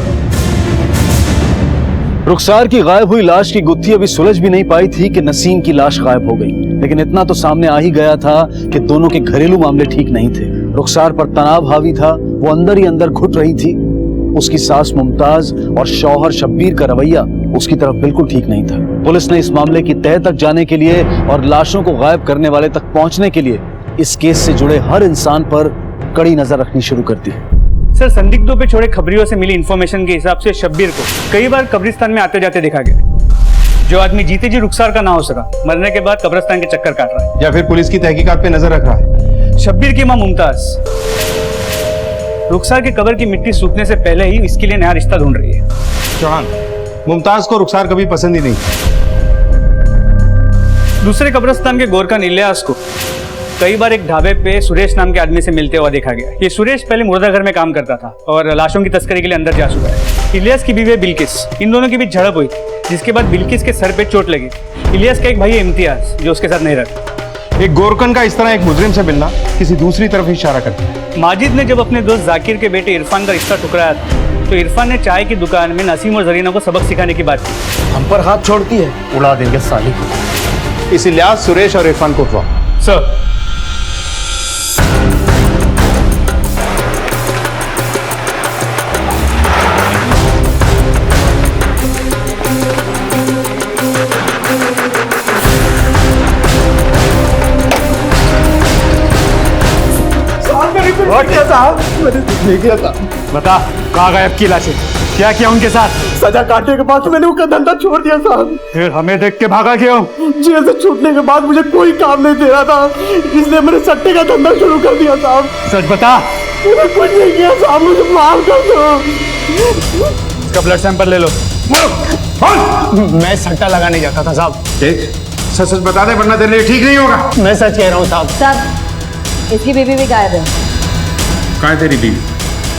Speaker 6: रुखसार की गायब हुई लाश की गुत्थी अभी सुलझ भी नहीं पाई थी कि नसीम की लाश गायब हो गई। लेकिन इतना तो सामने आ ही गया था कि दोनों के घरेलू मामले ठीक नहीं थे। रुखसार पर तनाव हावी था, वो अंदर ही अंदर घुट रही थी। उसकी सास मुमताज और शौहर शब्बीर का रवैया उसकी तरफ बिल्कुल ठीक नहीं था। पुलिस ने इस मामले की तह तक जाने के लिए और लाशों को गायब करने वाले तक पहुंचने के लिए इस केस से जुड़े हर इंसान पर कड़ी नजर रखनी शुरू कर दी।
Speaker 5: सर, संदिग्धों पे छोड़े खबरियों से मिली इंफॉर्मेशन के हिसाब से शब्बीर को कई बार कब्रिस्तान में आते जाते देखा गया। जो आदमी जीते जी रुखसार का ना हो सका, मरने के बाद कब्रिस्तान के चक्कर काट रहा है।
Speaker 9: या फिर पुलिस की तहकीकात पे नजर रख रहा है।
Speaker 5: शब्बीर की मां मुमताज रुखसार के कब्र की मिट्टी सूखने से पहले ही इसके लिए नया रिश्ता ढूंढ रही है।
Speaker 9: चौहान, मुमताज को रुखसार कभी पसंद ही नहीं।
Speaker 5: दूसरे कब्रिस्तान के गोरखान इलियास को कई बार एक ढाबे पे सुरेश नाम के आदमी से मिलते हुआ देखा गया। ये सुरेश पहले मुर्दा घर में काम करता था और लाशों की तस्करी के लिए अंदर जा चुका है। इलियास की बीवी बिल्किस, इन दोनों के बीच झड़प हुई, जिसके बाद बिल्किस के सर पे चोट लगी। इलियास का एक भाई है इम्तियाज, जो उसके साथ नहीं रहता।
Speaker 9: एक गोरकन का इस तरह एक मुजरिम से मिलना किसी दूसरी तरफ इशारा करता है।
Speaker 5: माजिद ने जब अपने दोस्त जाकिर के बेटे इरफान का रिश्ता ठुकराया था, तो इरफान ने चाय की दुकान में नसीम और जरीना को सबक सिखाने की बात की।
Speaker 7: हम पर हाथ छोड़ती है, उड़ा देंगे साली।
Speaker 9: इस इलियास, सुरेश और इरफान को उठवाओ।
Speaker 5: सर।
Speaker 2: नहीं किया था।
Speaker 13: बता, कहाँ गायब की लाशें? क्या किया उनके साथ?
Speaker 2: सजा काटने के बाद मैंने उनका धंधा छोड़ दिया साहब।
Speaker 13: फिर हमें देख के भागा क्यों?
Speaker 2: जेल से छूटने के बाद मुझे कोई काम नहीं दे रहा था, इसलिए मैंने सट्टे का धंधा शुरू कर दिया साहब।
Speaker 13: सच बता।
Speaker 2: मैंने कुछ नहीं किया साहब, मुझे माफ कर दो।
Speaker 13: इसका ब्लड सैंपल ले लो।
Speaker 2: मैं सट्टा लगाने जाता था साहब।
Speaker 9: देख, सच सच बता दे वरना तेरे लिए ठीक नहीं होगा।
Speaker 2: मैं सच कह रहा हूँ साहब।
Speaker 12: साहब, इसकी बीवी भी गायब है।
Speaker 9: कहाँ है तेरी बीवी?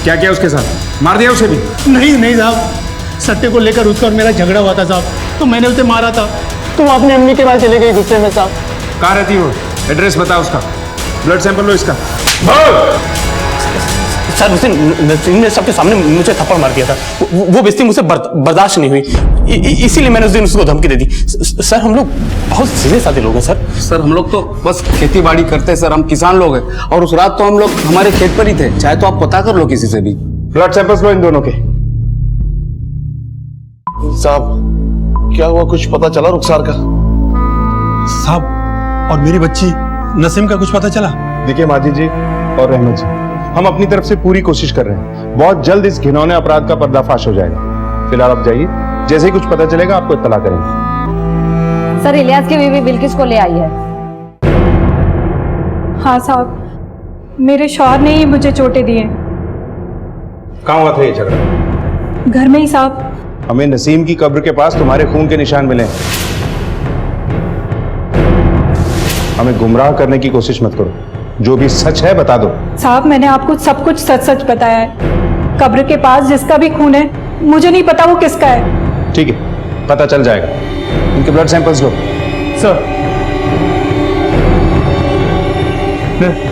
Speaker 9: क्या किया उसके साथ? मार दिया उसे भी?
Speaker 2: नहीं साहब, सट्टे को लेकर उसका और मेरा झगड़ा हुआ था साहब, तो मैंने उसे मारा था। तो वो अपनी अम्मी के पास चले गई गुस्से में साहब।
Speaker 9: कहाँ रहती हो? एड्रेस बता उसका। ब्लड सैंपल लो इसका।
Speaker 15: सर, उसे नसीम ने सबके सामने मुझे थप्पड़ मार दिया था। वो बेइज्जती मुझसे बर्दाश्त नहीं हुई, इसीलिए मैंने उस दिन उसको धमकी दे दी। सर, हम लोग बहुत सीधे साधे लोग हैं सर।
Speaker 16: सर, हम लोग तो बस खेती बाड़ी करते हैं सर, हम किसान लोग हैं। और उस रात तो हम लोग हमारे खेत पर ही थे, चाहे तो आप पता कर लो किसी से भी।
Speaker 9: ब्लड सैंपल्स लो इन दोनों के।
Speaker 2: साहब, क्या हुआ, कुछ पता चला रुखसार का?
Speaker 13: साहब, और मेरी बच्ची नसीम का कुछ पता चला?
Speaker 9: देखिए माजिद जी और रहमत जी, हम अपनी तरफ से पूरी कोशिश कर रहे हैं। बहुत जल्द इस घिनौने अपराध का पर्दाफाश हो जाएगा। फिलहाल आप जाइए, जैसे ही कुछ पता चलेगा आपको इत्तला करेंगे।
Speaker 12: सर, इलियास की बीवी बिल्किस को ले आई है।
Speaker 3: हाँ साहब, मेरे शौहर ने ही मुझे चोटें दी हैं।
Speaker 9: कहाँ हुआ था ये झगड़ा?
Speaker 3: घर में ही साहब।
Speaker 9: हमें नसीम की कब्र के पास तुम्हारे खून के निशान मिले। हमें गुमराह करने की कोशिश मत करो, जो भी सच है बता दो।
Speaker 3: साहब, मैंने आपको सब कुछ सच सच बताया है। कब्र के पास जिसका भी खून है, मुझे नहीं पता वो किसका है।
Speaker 9: ठीक है, पता चल जाएगा। इनके ब्लड सैंपल्स लो।
Speaker 5: सर,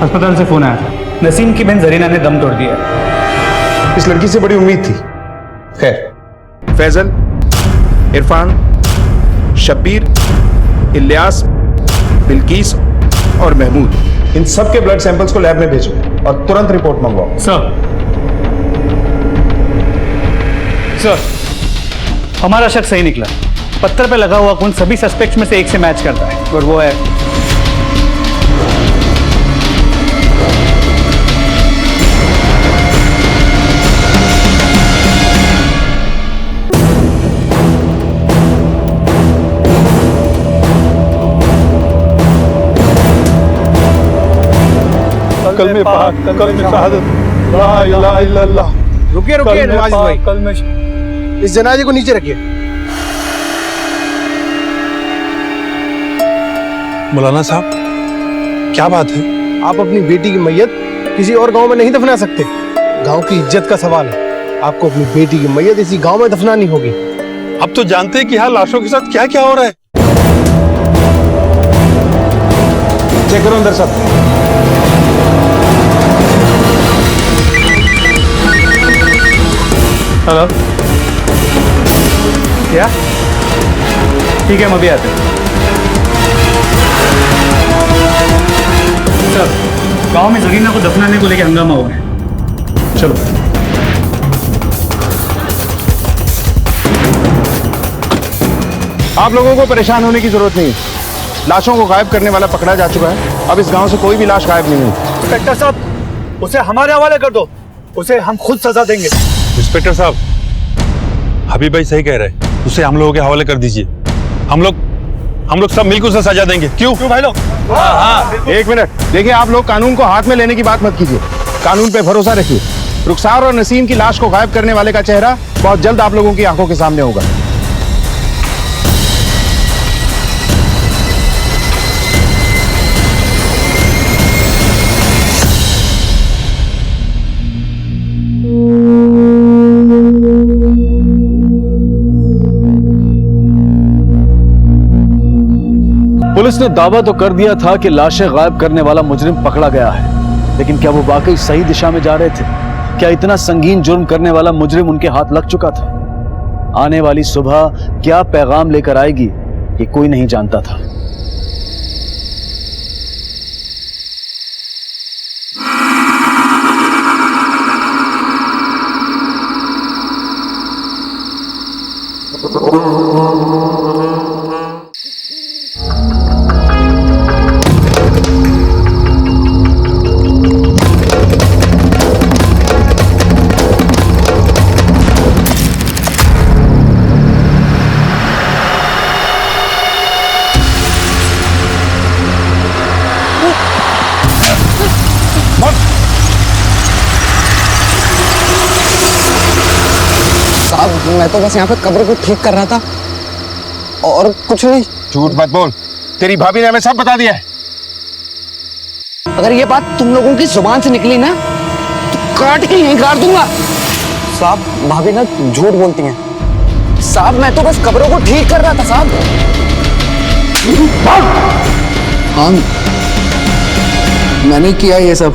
Speaker 5: अस्पताल से फोन आया था, नसीम की बहन जरीना ने दम तोड़ दिया।
Speaker 9: इस लड़की से बड़ी उम्मीद थी। खैर, फैजल, इरफान, शब्बीर, इलियास, बिल्किस और महमूद, इन सब के ब्लड सैंपल्स को लैब में भेजो और तुरंत रिपोर्ट मंगवाओ।
Speaker 5: सर, हमारा शक सही निकला। पत्थर पे लगा हुआ खून सभी सस्पेक्ट्स में से एक से मैच करता है, और वो है
Speaker 2: कल में शहादत, ला इलाहा इल्लल्लाह।
Speaker 5: रुकिए नवाज भाई,
Speaker 2: कल में इस जनाजे को नीचे रखिए।
Speaker 13: मौलाना साहब, क्या बात है?
Speaker 2: आप अपनी बेटी की मैयत
Speaker 17: किसी और गांव में नहीं दफना सकते? गांव की इज्जत का सवाल है। आपको अपनी बेटी की मैयत इसी गांव में दफनानी होगी।
Speaker 13: अब तो जानते हैं कि यहाँ लाशों के साथ क्या क्या हो रहा है।
Speaker 9: चेक करो अंदर सब।
Speaker 5: हेलो, क्या? ठीक है, हम अभी आते हैं। सर, गांव में जरीना को दफनाने को लेकर हंगामा हुआ है। चलो।
Speaker 9: आप लोगों को परेशान होने की जरूरत नहीं है। लाशों को गायब करने वाला पकड़ा जा चुका है। अब इस गांव से कोई भी लाश गायब नहीं हुई।
Speaker 17: इंस्पेक्टर साहब, उसे हमारे हवाले कर दो। उसे हम खुद सजा देंगे।
Speaker 13: इंस्पेक्टर साहब, हबीब भाई सही कह रहे हैं, उसे हम लोगों के हवाले कर दीजिए। हम लोग सब मिलकर उसे सजा देंगे। क्यों
Speaker 17: भाई लोग?
Speaker 9: हाँ, एक मिनट देखिए, आप लोग कानून को हाथ में लेने की बात मत कीजिए। कानून पे भरोसा रखिए। रुखसार और नसीम की लाश को गायब करने वाले का चेहरा बहुत जल्द आप लोगों की आंखों के सामने होगा।
Speaker 6: पुलिस ने दावा तो कर दिया था कि लाशें गायब करने वाला मुजरिम पकड़ा गया है, लेकिन क्या वो वाकई सही दिशा में जा रहे थे? क्या इतना संगीन जुर्म करने वाला मुजरिम उनके हाथ लग चुका था? आने वाली सुबह क्या पैगाम लेकर आएगी, ये कोई नहीं जानता था।
Speaker 16: मैं तो बस यहाँ पे कब्र को ठीक कर रहा था और कुछ नहीं।
Speaker 9: झूठ मत बोल, तेरी भाभी ने हमें सब बता दिया है।
Speaker 16: अगर ये बात तुम लोगों की जुबान से निकली ना तो काट के यहीं गाड़ दूंगा। साहब, भाभी ना झूठ बोलती हैं। साहब, मैं तो बस कब्रों को ठीक कर रहा था साहब। हाँ, मैंने किया ये सब।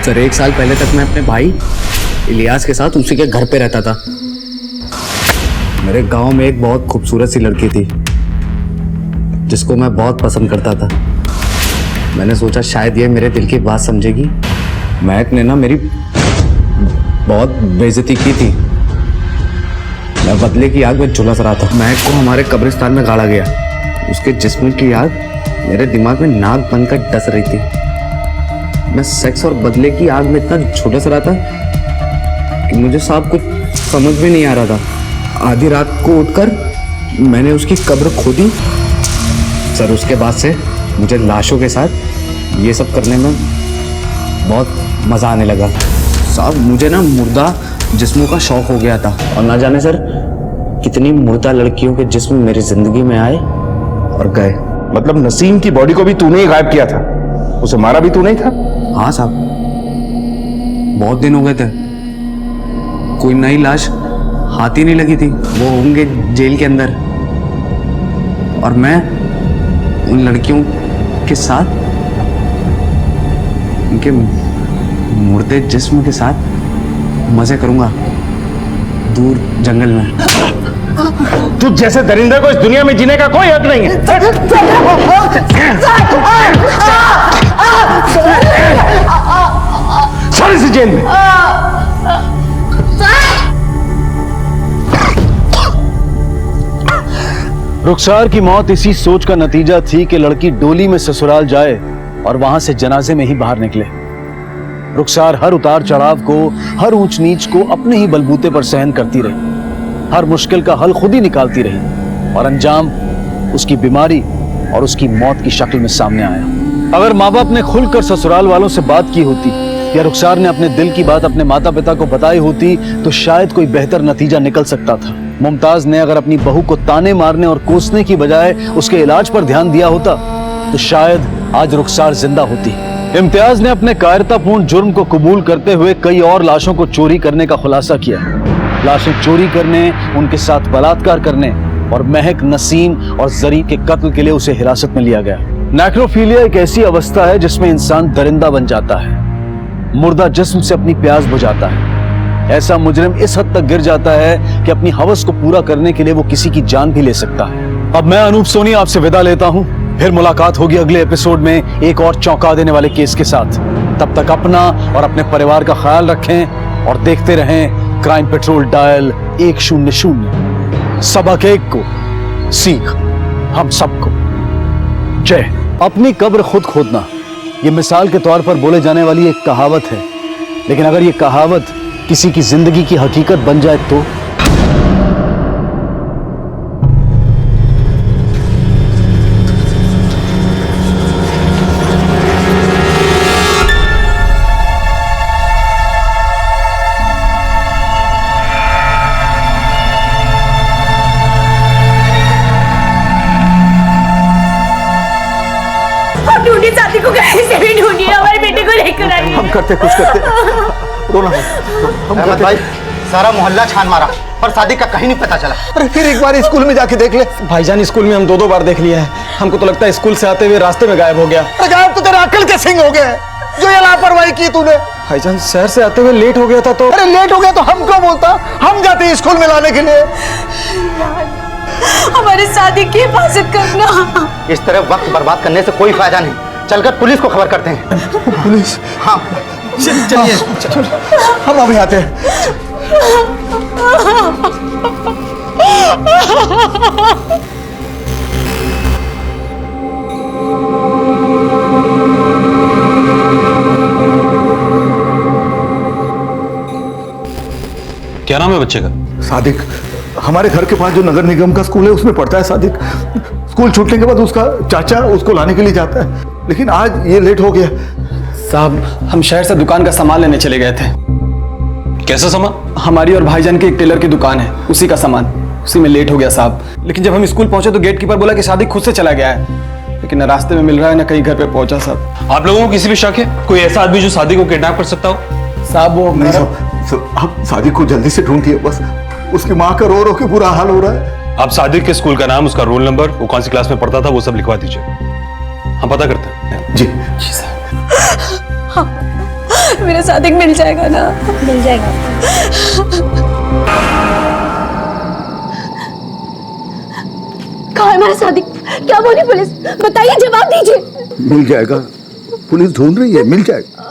Speaker 16: सर, 1 साल पहले तक मैं अपने भाई इलियास के साथ उसी के घर पे रहता था। मेरे गांव में एक बहुत खूबसूरत सी लड़की थी जिसको मैं बहुत पसंद करता था। मैंने सोचा शायद ये मेरे दिल की बात समझेगी। महक ने ना मेरी बहुत बेइज्जती की थी। मैं बदले की आग में झुलस रहा था। महक को हमारे कब्रिस्तान में गाड़ा गया। उसके जिस्म की आग मेरे दिमाग में नाक बनकर डस रही थी। मैं सेक्स और बदले की आग में इतना झुलस रहा था कि मुझे साहब कुछ समझ में नहीं आ रहा था। आधी रात को उठकर मैंने उसकी कब्र खोदी। सर, उसके बाद से मुझे लाशों के साथ ये सब करने में बहुत मज़ा आने लगा। साहब, मुझे ना मुर्दा जिस्मों का शौक हो गया था। और ना जाने सर कितनी मुर्दा लड़कियों के जिस्म मेरी जिंदगी में आए और गए।
Speaker 9: मतलब नसीम की बॉडी को भी तूने ही गायब किया था? उसे मारा भी तूने ही था?
Speaker 16: हाँ साहब, बहुत दिन हो गए थे। कोई नई लाश हाथ ही नहीं लगी थी। वो होंगे जेल के अंदर और मैं उन लड़कियों के साथ, उनके मुर्दे जिस्म के साथ मजे करूंगा दूर जंगल में।
Speaker 9: तुझ जैसे दरिंदे को इस दुनिया में जीने का कोई हक नहीं है। सारी सी जेल में।
Speaker 6: रुखसार की मौत इसी सोच का नतीजा थी कि लड़की डोली में ससुराल जाए और वहां से जनाजे में ही बाहर निकले। रुखसार हर उतार चढ़ाव को, हर ऊंच नीच को अपने ही बलबूते पर सहन करती रही। हर मुश्किल का हल खुद ही निकालती रही और अंजाम उसकी बीमारी और उसकी मौत की शक्ल में सामने आया। अगर माँ बाप ने खुलकर ससुराल वालों से बात की होती या रुखसार ने अपने दिल की बात अपने माता पिता को बताई होती तो शायद कोई बेहतर नतीजा निकल सकता था। मुमताज ने अगर अपनी बहू को ताने मारने और कोसने की बजाय उसके इलाज पर ध्यान दिया होता तो शायद आज रुखसार जिंदा होती। इम्तियाज ने अपने कायरतापूर्ण जुर्म को कबूल करते हुए कई और लाशों को चोरी करने का खुलासा किया है। लाशें चोरी करने, उनके साथ बलात्कार करने और महक, नसीम और जरी के कत्ल के लिए उसे हिरासत में लिया गया। नेक्रोफीलिया एक ऐसी अवस्था है जिसमें इंसान दरिंदा बन जाता है, मुर्दा जिस्म से अपनी प्यास बुझाता है। ऐसा मुजरिम इस हद तक गिर जाता है कि अपनी हवस को पूरा करने के लिए वो किसी की जान भी ले सकता है। अब मैं अनूप सोनी आपसे विदा लेता हूं, फिर मुलाकात होगी अगले एपिसोड में एक और चौंका देने वाले केस के साथ। तब तक अपना और अपने परिवार का ख्याल रखें और देखते रहें क्राइम पेट्रोल डायल 100। सबक एक को सीख हम सबको। जय। अपनी कब्र खुद खोदना, ये मिसाल के तौर पर बोले जाने वाली एक कहावत है, लेकिन अगर ये कहावत किसी की जिंदगी की हकीकत बन जाए तो
Speaker 18: ढूंढी शादी को, कैसे भी ढूंढी हमारे बेटे को लेकर आई।
Speaker 2: हम करते कुछ करते रोना
Speaker 19: अहमद भाई, सारा मोहल्ला छान मारा पर सादिक का कहीं नहीं पता चला।
Speaker 2: अरे फिर एक बार स्कूल में जाके देख ले।
Speaker 15: भाईजान स्कूल में हम 2-2 बार देख लिया है, हमको तो लगता है स्कूल से आते हुए रास्ते में गायब हो गया।
Speaker 2: अरे गायब तो तेरा अक्ल के सिंह हो गए जो ये लापरवाही की तूने।
Speaker 15: भाईजान शहर से आते हुए लेट हो गया था तो।
Speaker 2: अरे लेट हो गया तो हमको बोलता, हम जाते स्कूल में लाने के लिए।
Speaker 18: हमारे सादिक की हिफाजत करना।
Speaker 19: इस तरह वक्त बर्बाद करने से कोई फायदा नहीं, चलकर पुलिस को खबर करते हैं।
Speaker 2: पुलिस?
Speaker 19: हाँ
Speaker 2: चलिए हम अभी आते हैं।
Speaker 10: क्या नाम है बच्चे का?
Speaker 2: सादिक। हमारे घर के पास जो नगर निगम का स्कूल है उसमें पढ़ता है सादिक। स्कूल छूटने के बाद उसका चाचा उसको लाने के लिए जाता है, लेकिन आज ये लेट हो गया।
Speaker 15: साहब, हम शहर से दुकान का सामान लेने चले गए थे।
Speaker 10: कैसा सामान?
Speaker 15: हमारी और भाईजान की एक टेलर की दुकान है, उसी का सामान। उसी में लेट हो गया साहब। लेकिन जब हम स्कूल पहुंचे तो गेट कीपर बोला कि सादिक खुद से चला गया है, लेकिन न रास्ते में मिल रहा है न कहीं घर पे पहुंचा। साहब,
Speaker 10: आप लोगों को किसी भी शक है? कोई ऐसा आदमी जो सादिक को किडनैप कर सकता हो?
Speaker 15: साहब वो
Speaker 2: नहीं साहब, आप सादिक को जल्दी से ढूंढिए, बस उसकी माँ का रो रो के बुरा हाल हो रहा है।
Speaker 10: आप सादिक के स्कूल का नाम, उसका रोल नंबर, वो कौन सी क्लास में पढ़ता था, वो सब लिखवा दीजिए, हम पता करते हैं।
Speaker 2: जी
Speaker 15: जी सर।
Speaker 18: हाँ, मेरा सादिक मिल जाएगा ना? मिल जाएगा। कहाँ है हमारा सादिक? क्या बोली पुलिस? बताइए, जवाब दीजिए।
Speaker 2: मिल जाएगा, पुलिस ढूंढ रही है, मिल जाएगा।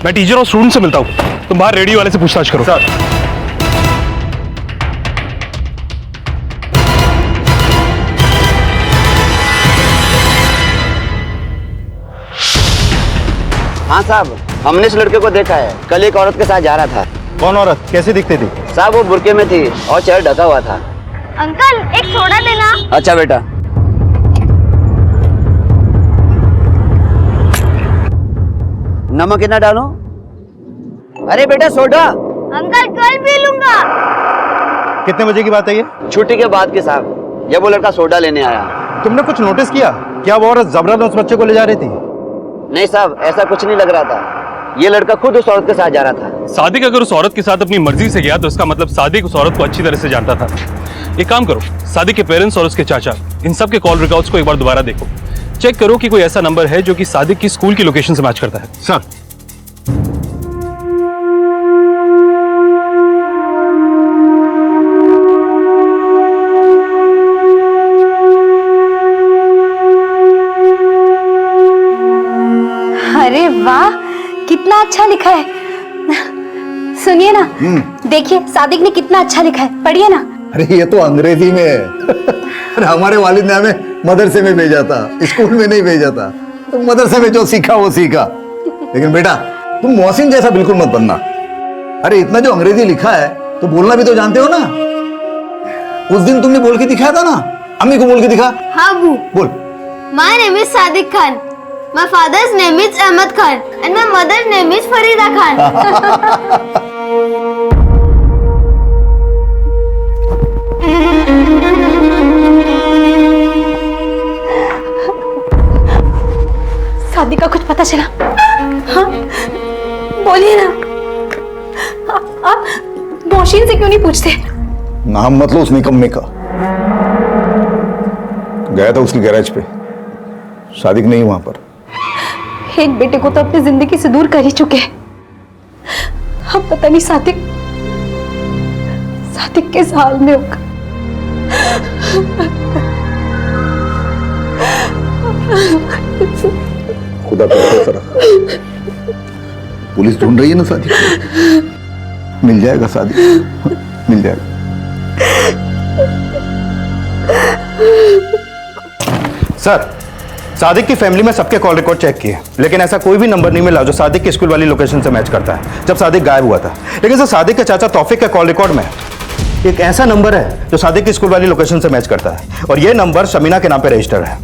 Speaker 10: मैं टीचर और स्टूडेंट से मिलता हूँ, तुम बाहर रेडियो वाले से पूछताछ करो। सर।
Speaker 19: हाँ साहब, हमने इस लड़के को देखा है, कल एक औरत के साथ जा रहा था।
Speaker 9: कौन औरत? कैसी दिखती थी?
Speaker 19: साहब वो बुर्के में थी और चेहरा ढका हुआ था।
Speaker 18: अंकल, एक सोडा देना।
Speaker 19: अच्छा बेटा। नमक कितना डालो? अरे बेटा सोडा।
Speaker 18: अंकल कल पी लूंगा।
Speaker 9: कितने बजे की बात है ये?
Speaker 19: छुट्टी के बाद के साहब, जब वो लड़का सोडा लेने आया।
Speaker 9: तुमने कुछ नोटिस किया? क्या वो औरत जबरदस्त उस बच्चे को ले जा रही थी?
Speaker 19: नहीं साहब, ऐसा कुछ नहीं लग रहा था। ये लड़का खुद उस औरत के साथ जा रहा था।
Speaker 10: सादिक अगर उस औरत के साथ अपनी मर्जी से गया तो इसका मतलब सादिक उस औरत को अच्छी तरह से जानता था। एक काम करो, सादिक के पेरेंट्स और उसके चाचा, इन सब के कॉल रिकॉर्ड्स को एक बार दोबारा देखो। चेक करो कि कोई ऐसा नंबर है जो कि सादिक की स्कूल की लोकेशन से मैच करता है।
Speaker 9: सर।
Speaker 18: अरे वाह, कितना अच्छा लिखा है। सुनिए ना, देखिए सादिक ने कितना अच्छा लिखा है, पढ़िए ना।
Speaker 2: अरे ये तो अंग्रेजी में है। अरे हमारे वालिद ने हमें मदरसे में भेजा था, स्कूल में नहीं भेजा था। तो मदरसे में जो सीखा वो सीखा। लेकिन बेटा तुम मोहसिन जैसा बिल्कुल मत बनना। अरे इतना जो अंग्रेजी लिखा है तो बोलना भी तो जानते हो ना। उस दिन तुमने बोल के दिखाया था ना, अम्मी को बोल के दिखा।
Speaker 18: हाँ अबू।
Speaker 2: बोल।
Speaker 18: My name is Sadiq Khan,
Speaker 20: My father's name is Ahmed Khan and my mother's name is Farida Khan.
Speaker 3: शादी का कुछ पता चला? हाँ, बोलिए ना। आप नौशीन से क्यों नहीं पूछते?
Speaker 2: नाम मत लो उस निकम्मे का। गया था उसकी गैराज पे, सादिक नहीं वहां पर।
Speaker 3: एक बेटे को तो अपनी जिंदगी से दूर कर ही चुके हैं। अब पता नहीं सादिक किस हाल में होगा।
Speaker 2: खुदा करते फर्क। पुलिस ढूंढ रही है ना सादिक को। मिल जाएगा सादिक, मिल जाएगा।
Speaker 9: सर, सादिक की फैमिली में सबके कॉल रिकॉर्ड चेक किए, लेकिन ऐसा कोई भी नंबर नहीं मिला जो सादिक की स्कूल वाली लोकेशन से मैच करता है जब सादिक गायब हुआ था। लेकिन सर, सादिक के चाचा तौफीक के कॉल रिकॉर्ड में एक ऐसा नंबर है जो सादिक की स्कूल वाली लोकेशन से मैच करता है, और ये नंबर शमीना के नाम पे रजिस्टर है।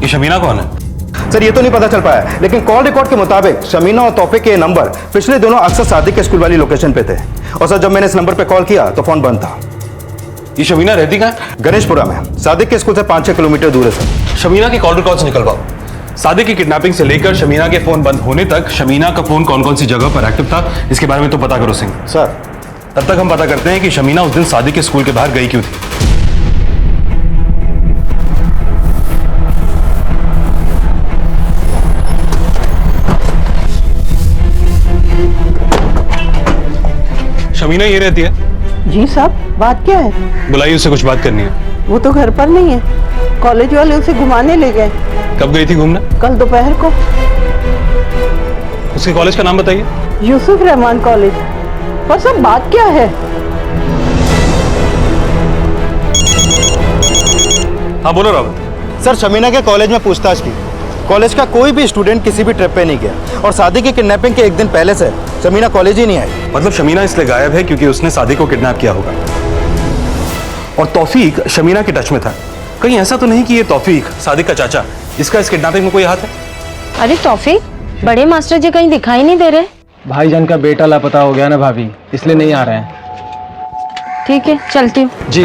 Speaker 10: ये शमीना कौन है?
Speaker 9: सर, ये तो नहीं पता चल पाया, लेकिन कॉल रिकॉर्ड के मुताबिक शमीना और तौफीक के ये नंबर पिछले दिनों अक्सर सादिक के स्कूल वाली लोकेशन पे थे। और सर, जब मैंने इस नंबर पे कॉल किया तो फोन बंद था।
Speaker 10: ये शमीना रहती कहाँ है?
Speaker 9: गणेशपुरा में, सादिक के स्कूल से 5-6 किलोमीटर दूर है सर।
Speaker 10: शमीना के कॉल रिकॉर्ड्स निकलवाओ। सादिक की किडनैपिंग से लेकर शमीना के फोन बंद होने तक शमीना का फोन कौन कौन सी जगह पर एक्टिव था, इसके बारे में तो पता करो सिंह।
Speaker 9: सर,
Speaker 10: तब तक हम पता करते हैं कि शमीना उस दिन सादिक के स्कूल के बाहर गई क्यों थी। शमीना ये रहती है?
Speaker 4: जी साहब, बात क्या है?
Speaker 10: बुलाइए, उससे कुछ बात करनी है।
Speaker 4: वो तो घर पर नहीं है, कॉलेज वाले उसे घुमाने ले गए।
Speaker 10: कब गई थी घूमने?
Speaker 4: कल दोपहर को।
Speaker 10: उसके कॉलेज का नाम बताइए।
Speaker 4: यूसुफ रहमान कॉलेज। और सब बात क्या है?
Speaker 10: हाँ बोलो रावत।
Speaker 9: सर, शमीना के कॉलेज में पूछताछ की, कॉलेज का कोई भी स्टूडेंट किसी भी ट्रिप पे नहीं गया, और सादिक की किडनैपिंग के एक दिन पहले से शमीना कॉलेज ही नहीं आई।
Speaker 10: मतलब शमीना इसलिए गायब है क्योंकि उसने सादिक को किडनैप किया होगा, और तौफीक शमीना के टच में था। कहीं ऐसा तो नहीं कि ये तौफीक सादिक का चाचा, इसका इस किडनैपिंग में कोई हाथ है?
Speaker 18: अरे तौफीक, बड़े मास्टर जी कहीं दिखाई नहीं दे रहे।
Speaker 16: भाईजान का बेटा लापता हो गया ना भाभी, इसलिए नहीं आ रहे हैं।
Speaker 18: ठीक है, चलती हूँ।
Speaker 16: जी।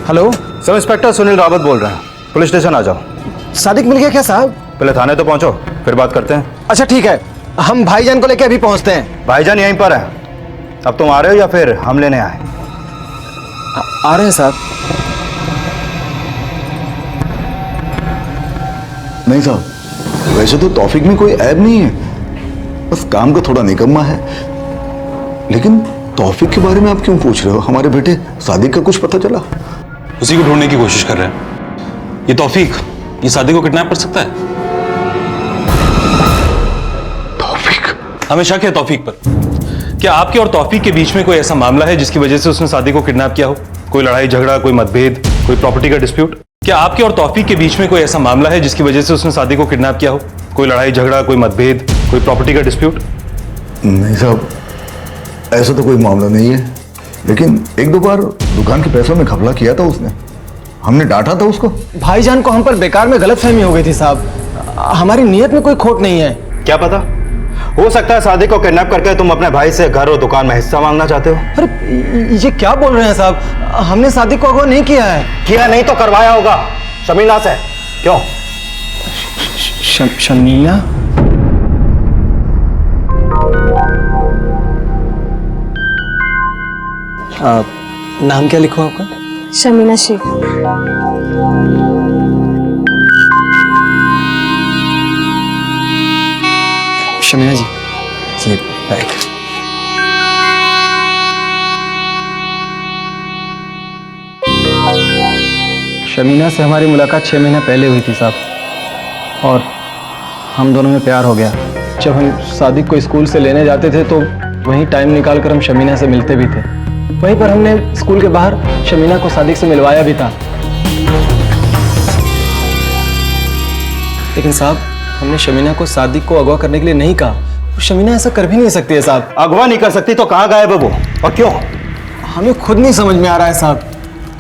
Speaker 9: Hello sub inspector Sunil Rawat बोल रहे हैं, पुलिस स्टेशन आ जाओ।
Speaker 17: सादिक मिल गया क्या साहब?
Speaker 9: पहले थाने तो पहुंचो, फिर बात करते हैं।
Speaker 17: अच्छा ठीक है, हम भाईजान को लेके अभी पहुंचते हैं।
Speaker 9: भाईजान यहीं पर है। अब तुम आ रहे हो या फिर हम लेने आए?
Speaker 16: आ रहे हैं साहब।
Speaker 2: नहीं साहब, वैसे तो तौफीक में कोई ऐब नहीं है, बस काम का थोड़ा निकम्मा है। लेकिन तौफीक के बारे में आप क्यों पूछ रहे हो? हमारे बेटे सादिक का कुछ पता चला?
Speaker 10: उसी को ढूंढने की कोशिश कर रहे हैं। ये तौफीक, ये सादिक को किडनैप कर सकता है?
Speaker 2: तौफीक?
Speaker 10: हमें शक है तौफीक पर। क्या आपके और तौफीक के बीच में कोई ऐसा मामला है जिसकी वजह से उसने सादिक को किडनैप किया हो? कोई लड़ाई झगड़ा, कोई मतभेद, कोई प्रॉपर्टी का डिस्प्यूट? क्या आपके और तौफीक के बीच में कोई ऐसा मामला है जिसकी वजह से उसने सादिक को किडनैप किया हो? कोई लड़ाई झगड़ा, कोई मतभेद, कोई प्रॉपर्टी का डिस्प्यूट?
Speaker 2: नहीं साहब, ऐसा तो कोई मामला नहीं है, लेकिन एक दो बार दुकान के पैसों में घपला किया था उसने, हमने डांटा था उसको।
Speaker 16: भाईजान को हम पर बेकार में गलतफहमी हो गई थी साहब, हमारी नीयत में कोई खोट नहीं है।
Speaker 9: क्या पता, हो सकता है सादिक को किडनैप करके तुम अपने भाई से घर और दुकान में हिस्सा मांगना चाहते हो।
Speaker 16: अरे ये क्या बोल रहे हैं साहब, हमने सादिक को अगवा नहीं किया है।
Speaker 9: किया नहीं तो करवाया होगा शमीना से। क्यों?
Speaker 16: शमीना? नाम क्या लिखो आपका?
Speaker 18: शमीना शेख।
Speaker 16: शमीना जी, ये बैग। शमीना से हमारी मुलाकात 6 महीना पहले हुई थी साहब, और हम दोनों में प्यार हो गया। जब हम सादिक को स्कूल से लेने जाते थे तो वहीं टाइम निकाल कर हम शमीना से मिलते भी थे। वहीं पर हमने स्कूल के बाहर शमीना को सादिक से मिलवाया भी था। लेकिन साहब, हमने शमीना को सादिक को अगवा करने के लिए नहीं कहा। शमीना ऐसा कर भी नहीं सकती है साहब।
Speaker 9: अगवा नहीं कर सकती तो कहाँ गायब है वो, और क्यों?
Speaker 16: हमें खुद नहीं समझ में आ रहा है साहब।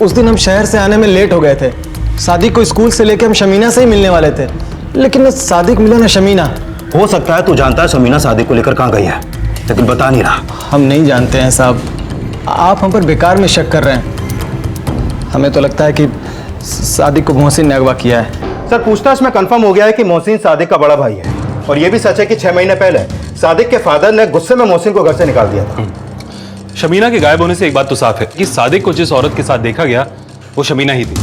Speaker 16: उस दिन हम शहर से आने में लेट हो गए थे,
Speaker 21: सादिक को स्कूल से लेके हम शमीना से ही मिलने वाले थे, लेकिन न सादिक मिला न शमीना।
Speaker 6: हो सकता है तू जानता है शमीना सादिक को लेकर कहाँ गई है, लेकिन बता नहीं रहा।
Speaker 21: हम नहीं जानते हैं साहब, आप हम पर बेकार में शक कर रहे हैं। हमें तो लगता है कि सादिक को मोहसिन ने अगवा किया है।
Speaker 9: सर, पूछताछ में कंफर्म हो गया है कि मोहसिन सादिक का बड़ा भाई है, और ये भी सच है कि 6 महीने पहले सादिक के फादर ने गुस्से में मोहसिन को घर से निकाल दिया था।
Speaker 14: शमीना के गायब होने से एक बात तो साफ है कि सादिक को जिस औरत के साथ देखा गया वो शमीना ही थी,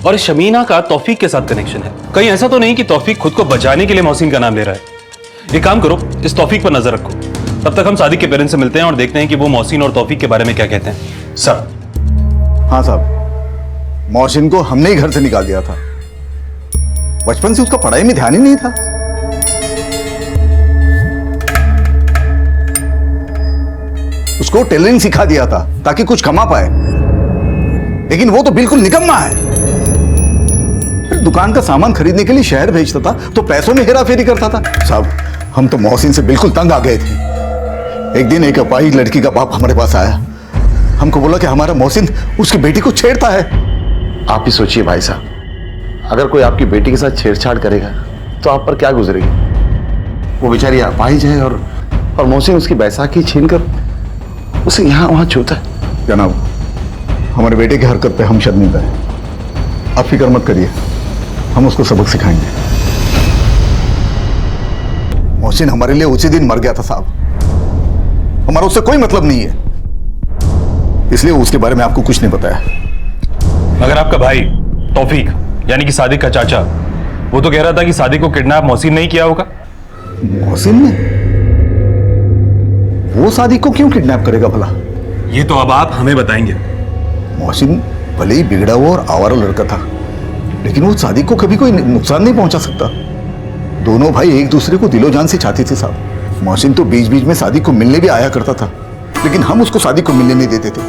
Speaker 14: और शमीना का तौफीक के साथ कनेक्शन है। कहीं ऐसा तो नहीं कि तौफीक खुद को बचाने के लिए मोहसिन का नाम ले रहा है। एक काम करो, इस तौफीक पर नजर रखो, तब तक हम सादिक के पेरेंट्स से मिलते हैं और देखते हैं कि वो मोहसिन और तौफीक के बारे में क्या कहते हैं।
Speaker 2: सर। हाँ साहब, मोहसिन को हमने ही घर से निकाल दिया था। बचपन से उसका पढ़ाई में ध्यान ही नहीं था। उसको टेलरिंग सिखा दिया था ताकि कुछ कमा पाए, लेकिन वो तो बिल्कुल निकम्मा है। फिर दुकान का सामान खरीदने के लिए शहर भेजता था तो पैसों में हेराफेरी करता था। साहब, हम तो मोहसिन से बिल्कुल तंग आ गए थे। एक दिन एक अपाहिज लड़की का बाप हमारे पास आया, हमको बोला कि हमारा मोहसिन उसकी बेटी को छेड़ता है।
Speaker 22: आप ही सोचिए भाई साहब, अगर कोई आपकी बेटी के साथ छेड़छाड़ करेगा तो आप पर क्या गुजरेगी। वो बेचारी अपाहिज है और मोहसिन उसकी बैसाखी छीनकर उसे यहाँ वहां छूता है।
Speaker 2: जनाब, हमारे बेटे की हरकत पे हम शर्मिंदा हैं। आप फिक्र मत करिए, हम उसको सबक सिखाएंगे। मोहसिन हमारे लिए उसी दिन मर गया था साहब। हमारा उससे कोई मतलब नहीं है, इसलिए उसके बारे में आपको कुछ नहीं बताया।
Speaker 14: मगर आपका भाई तौफीक यानी कि सादिक का चाचा, वो तो कह रहा था कि सादिक को किडनैप मोहसिन नहीं किया होगा।
Speaker 2: मोहसिन ने? वो सादिक को क्यों किडनैप करेगा भला?
Speaker 14: ये तो अब आप हमें बताएंगे।
Speaker 2: मोहसिन भले ही बिगड़ा हुआ और आवारा लड़का था, लेकिन वो सादिक को कभी कोई नुकसान नहीं पहुंचा सकता। दोनों भाई एक दूसरे को दिलो जान से चाहते थे साहब। मोहसिन तो बीच बीच में सादिक को मिलने भी आया करता था, लेकिन हम उसको सादिक को मिलने नहीं देते थे,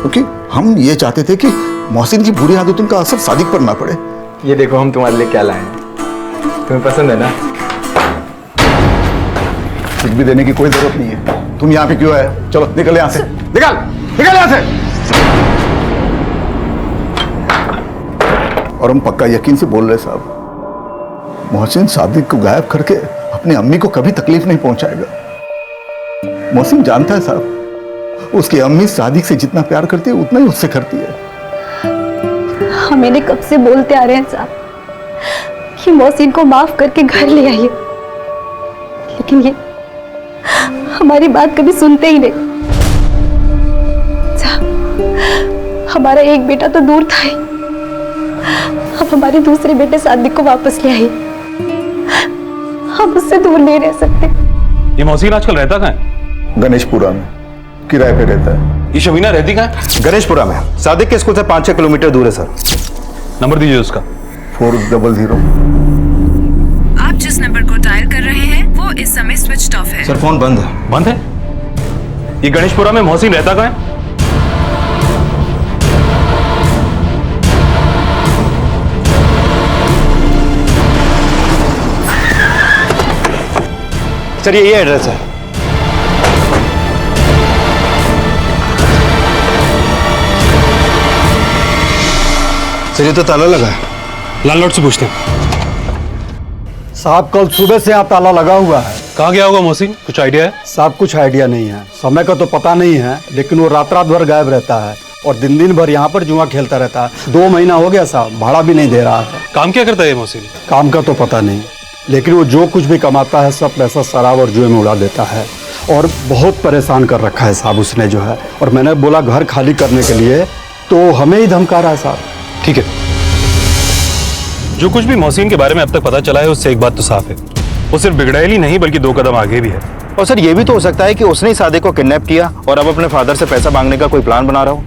Speaker 2: क्योंकि हम ये चाहते थे कि मोहसिन की बुरी आदतों का असर सादिक पर ना पड़े।
Speaker 21: ये देखो हम तुम्हारे लिए क्या लाए हैं, तुम्हें पसंद है ना?
Speaker 2: कुछ भी देने की कोई जरूरत नहीं है। तुम यहाँ पे क्यों आए? चलो निकल यहाँ से, निकल निकल यहाँ से। और हम पक्का यकीन से बोल रहे साहब, मोहसिन सादिक को गायब करके अपनी अम्मी को कभी तकलीफ नहीं पहुंचाएगा। मोहसिन जानता है साहब, उसकी अम्मी सादिक से जितना प्यार करती है उतना ही उससे करती है।
Speaker 18: हम इन्हें कब से बोलते आ रहे हैं साहब कि मोहसिन को माफ करके घर ले आइए, लेकिन ये हमारी बात कभी सुनते ही नहीं। साहब, हमारा एक बेटा तो दूर था ही, अब हमारे दूसरे बेटे सादिक को वापस ले आइए। हम उससे दूर नहीं रह सकते।
Speaker 14: ये मोहसिन आजकल रहता कहाँ है?
Speaker 2: गणेशपुरा में किराए पे रहता है।
Speaker 14: ये शमीना रहती कहाँ है?
Speaker 9: गणेशपुरा में। सादिक के स्कूल से 5-6 किलोमीटर दूर है सर।
Speaker 14: नंबर दीजिए उसका।
Speaker 2: 400।
Speaker 23: आप जिस नंबर को डायल कर रहे हैं वो इस समय स्विच ऑफ है।
Speaker 9: सर फोन बंद है।
Speaker 14: बंद है? ये गणेशपुरा में मोहसिन रहता कहाँ है?
Speaker 9: सर ये एड्रेस है। सर ये तो ताला लगा है।
Speaker 14: लैंडलॉर्ड से पूछते हैं।
Speaker 6: साहब कल सुबह से यहाँ ताला लगा हुआ है।
Speaker 14: कहाँ गया होगा मोहसिन, कुछ आइडिया है?
Speaker 6: साहब कुछ आइडिया नहीं है, समय का तो पता नहीं है, लेकिन वो रात रात भर गायब रहता है और दिन दिन भर यहाँ पर जुआ खेलता रहता है। 2 महीना हो गया साहब, भाड़ा भी नहीं दे रहा है।
Speaker 14: काम क्या करता है मोहसिन?
Speaker 6: काम का तो पता नहीं, लेकिन वो जो कुछ भी कमाता है सब पैसा शराब और जुए में उड़ा देता है और बहुत परेशान कर रखा है साहब उसने जो है। और मैंने बोला घर खाली करने के लिए तो हमें ही धमका रहा है साहब।
Speaker 14: ठीक है, जो कुछ भी मोहसिन के बारे में अब तक पता चला है उससे एक बात तो साफ है, वो सिर्फ बिगड़ैल ही नहीं बल्कि 2 कदम आगे भी है।
Speaker 9: और सर ये भी तो हो सकता है कि उसने ही सादिक को किडनैप किया और अब अपने फादर से पैसा मांगने का कोई प्लान बना रहा हो।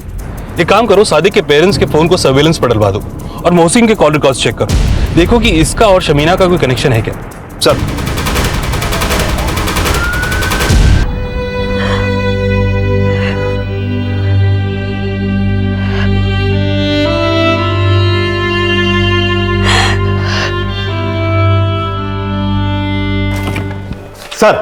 Speaker 14: एक काम करो, सादिक के पेरेंट्स के फोन को सर्वेलेंस पर डलवा दो और मोहसिन के कॉल रिकॉर्ड्स चेक करो, देखो कि इसका और शमीना का कोई कनेक्शन है क्या। सर
Speaker 9: सर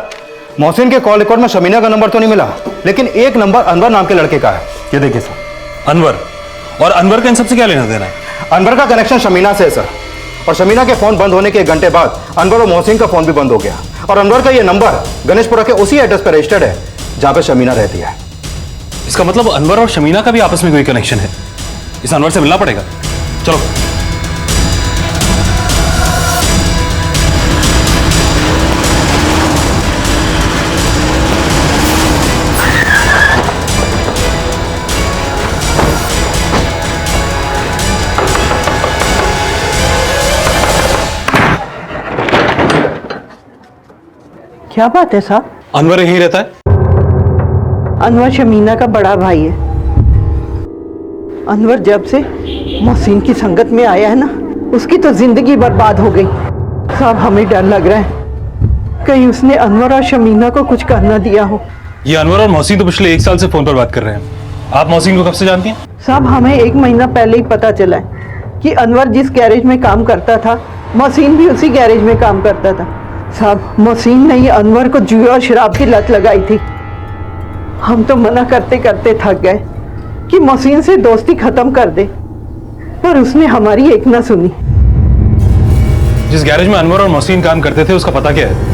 Speaker 9: मोहसिन के कॉल रिकॉर्ड में शमीना का नंबर तो नहीं मिला, लेकिन एक नंबर अनवर नाम के लड़के का है। ये देखिए सर।
Speaker 14: अनवर? और अनवर का इन सबसे क्या लेना देना है?
Speaker 9: अनवर का कनेक्शन शमीना से है सर, और शमीना के फोन बंद होने के 1 घंटे बाद अनवर और मोहसिन का फोन भी बंद हो गया, और अनवर का ये नंबर गणेशपुरा के उसी एड्रेस पर रजिस्टर्ड है जहां पे शमीना रहती है।
Speaker 14: इसका मतलब अनवर और शमीना का भी आपस में कोई कनेक्शन है। इस अनवर से मिलना पड़ेगा। चलो।
Speaker 4: क्या बात है साहब?
Speaker 14: अनवर यहीं रहता है?
Speaker 4: अनवर शमीना का बड़ा भाई है। अनवर जब से मोहसिन की संगत में आया है ना, उसकी तो जिंदगी बर्बाद हो गई। साहब हमें डर लग रहा है कहीं उसने अनवर और शमीना को कुछ करना दिया हो।
Speaker 14: ये अनवर और मोहसिन तो पिछले 1 साल से फोन पर बात कर रहे हैं। आप मोहसिन को कब से जानती हैं?
Speaker 4: साहब हमें 1 महीना पहले ही पता चला है कि अनवर जिस गैरेज में काम करता था, मोहसिन भी उसी गैरेज में काम करता था। साहब मोहसिन ने अनवर को जुए और शराब की लत लगाई थी। हम तो मना करते करते थक गए कि मोहसिन से दोस्ती खत्म कर दे, पर उसने हमारी एक ना सुनी।
Speaker 14: जिस गैरेज में अनवर और मोहसिन काम करते थे उसका पता क्या है?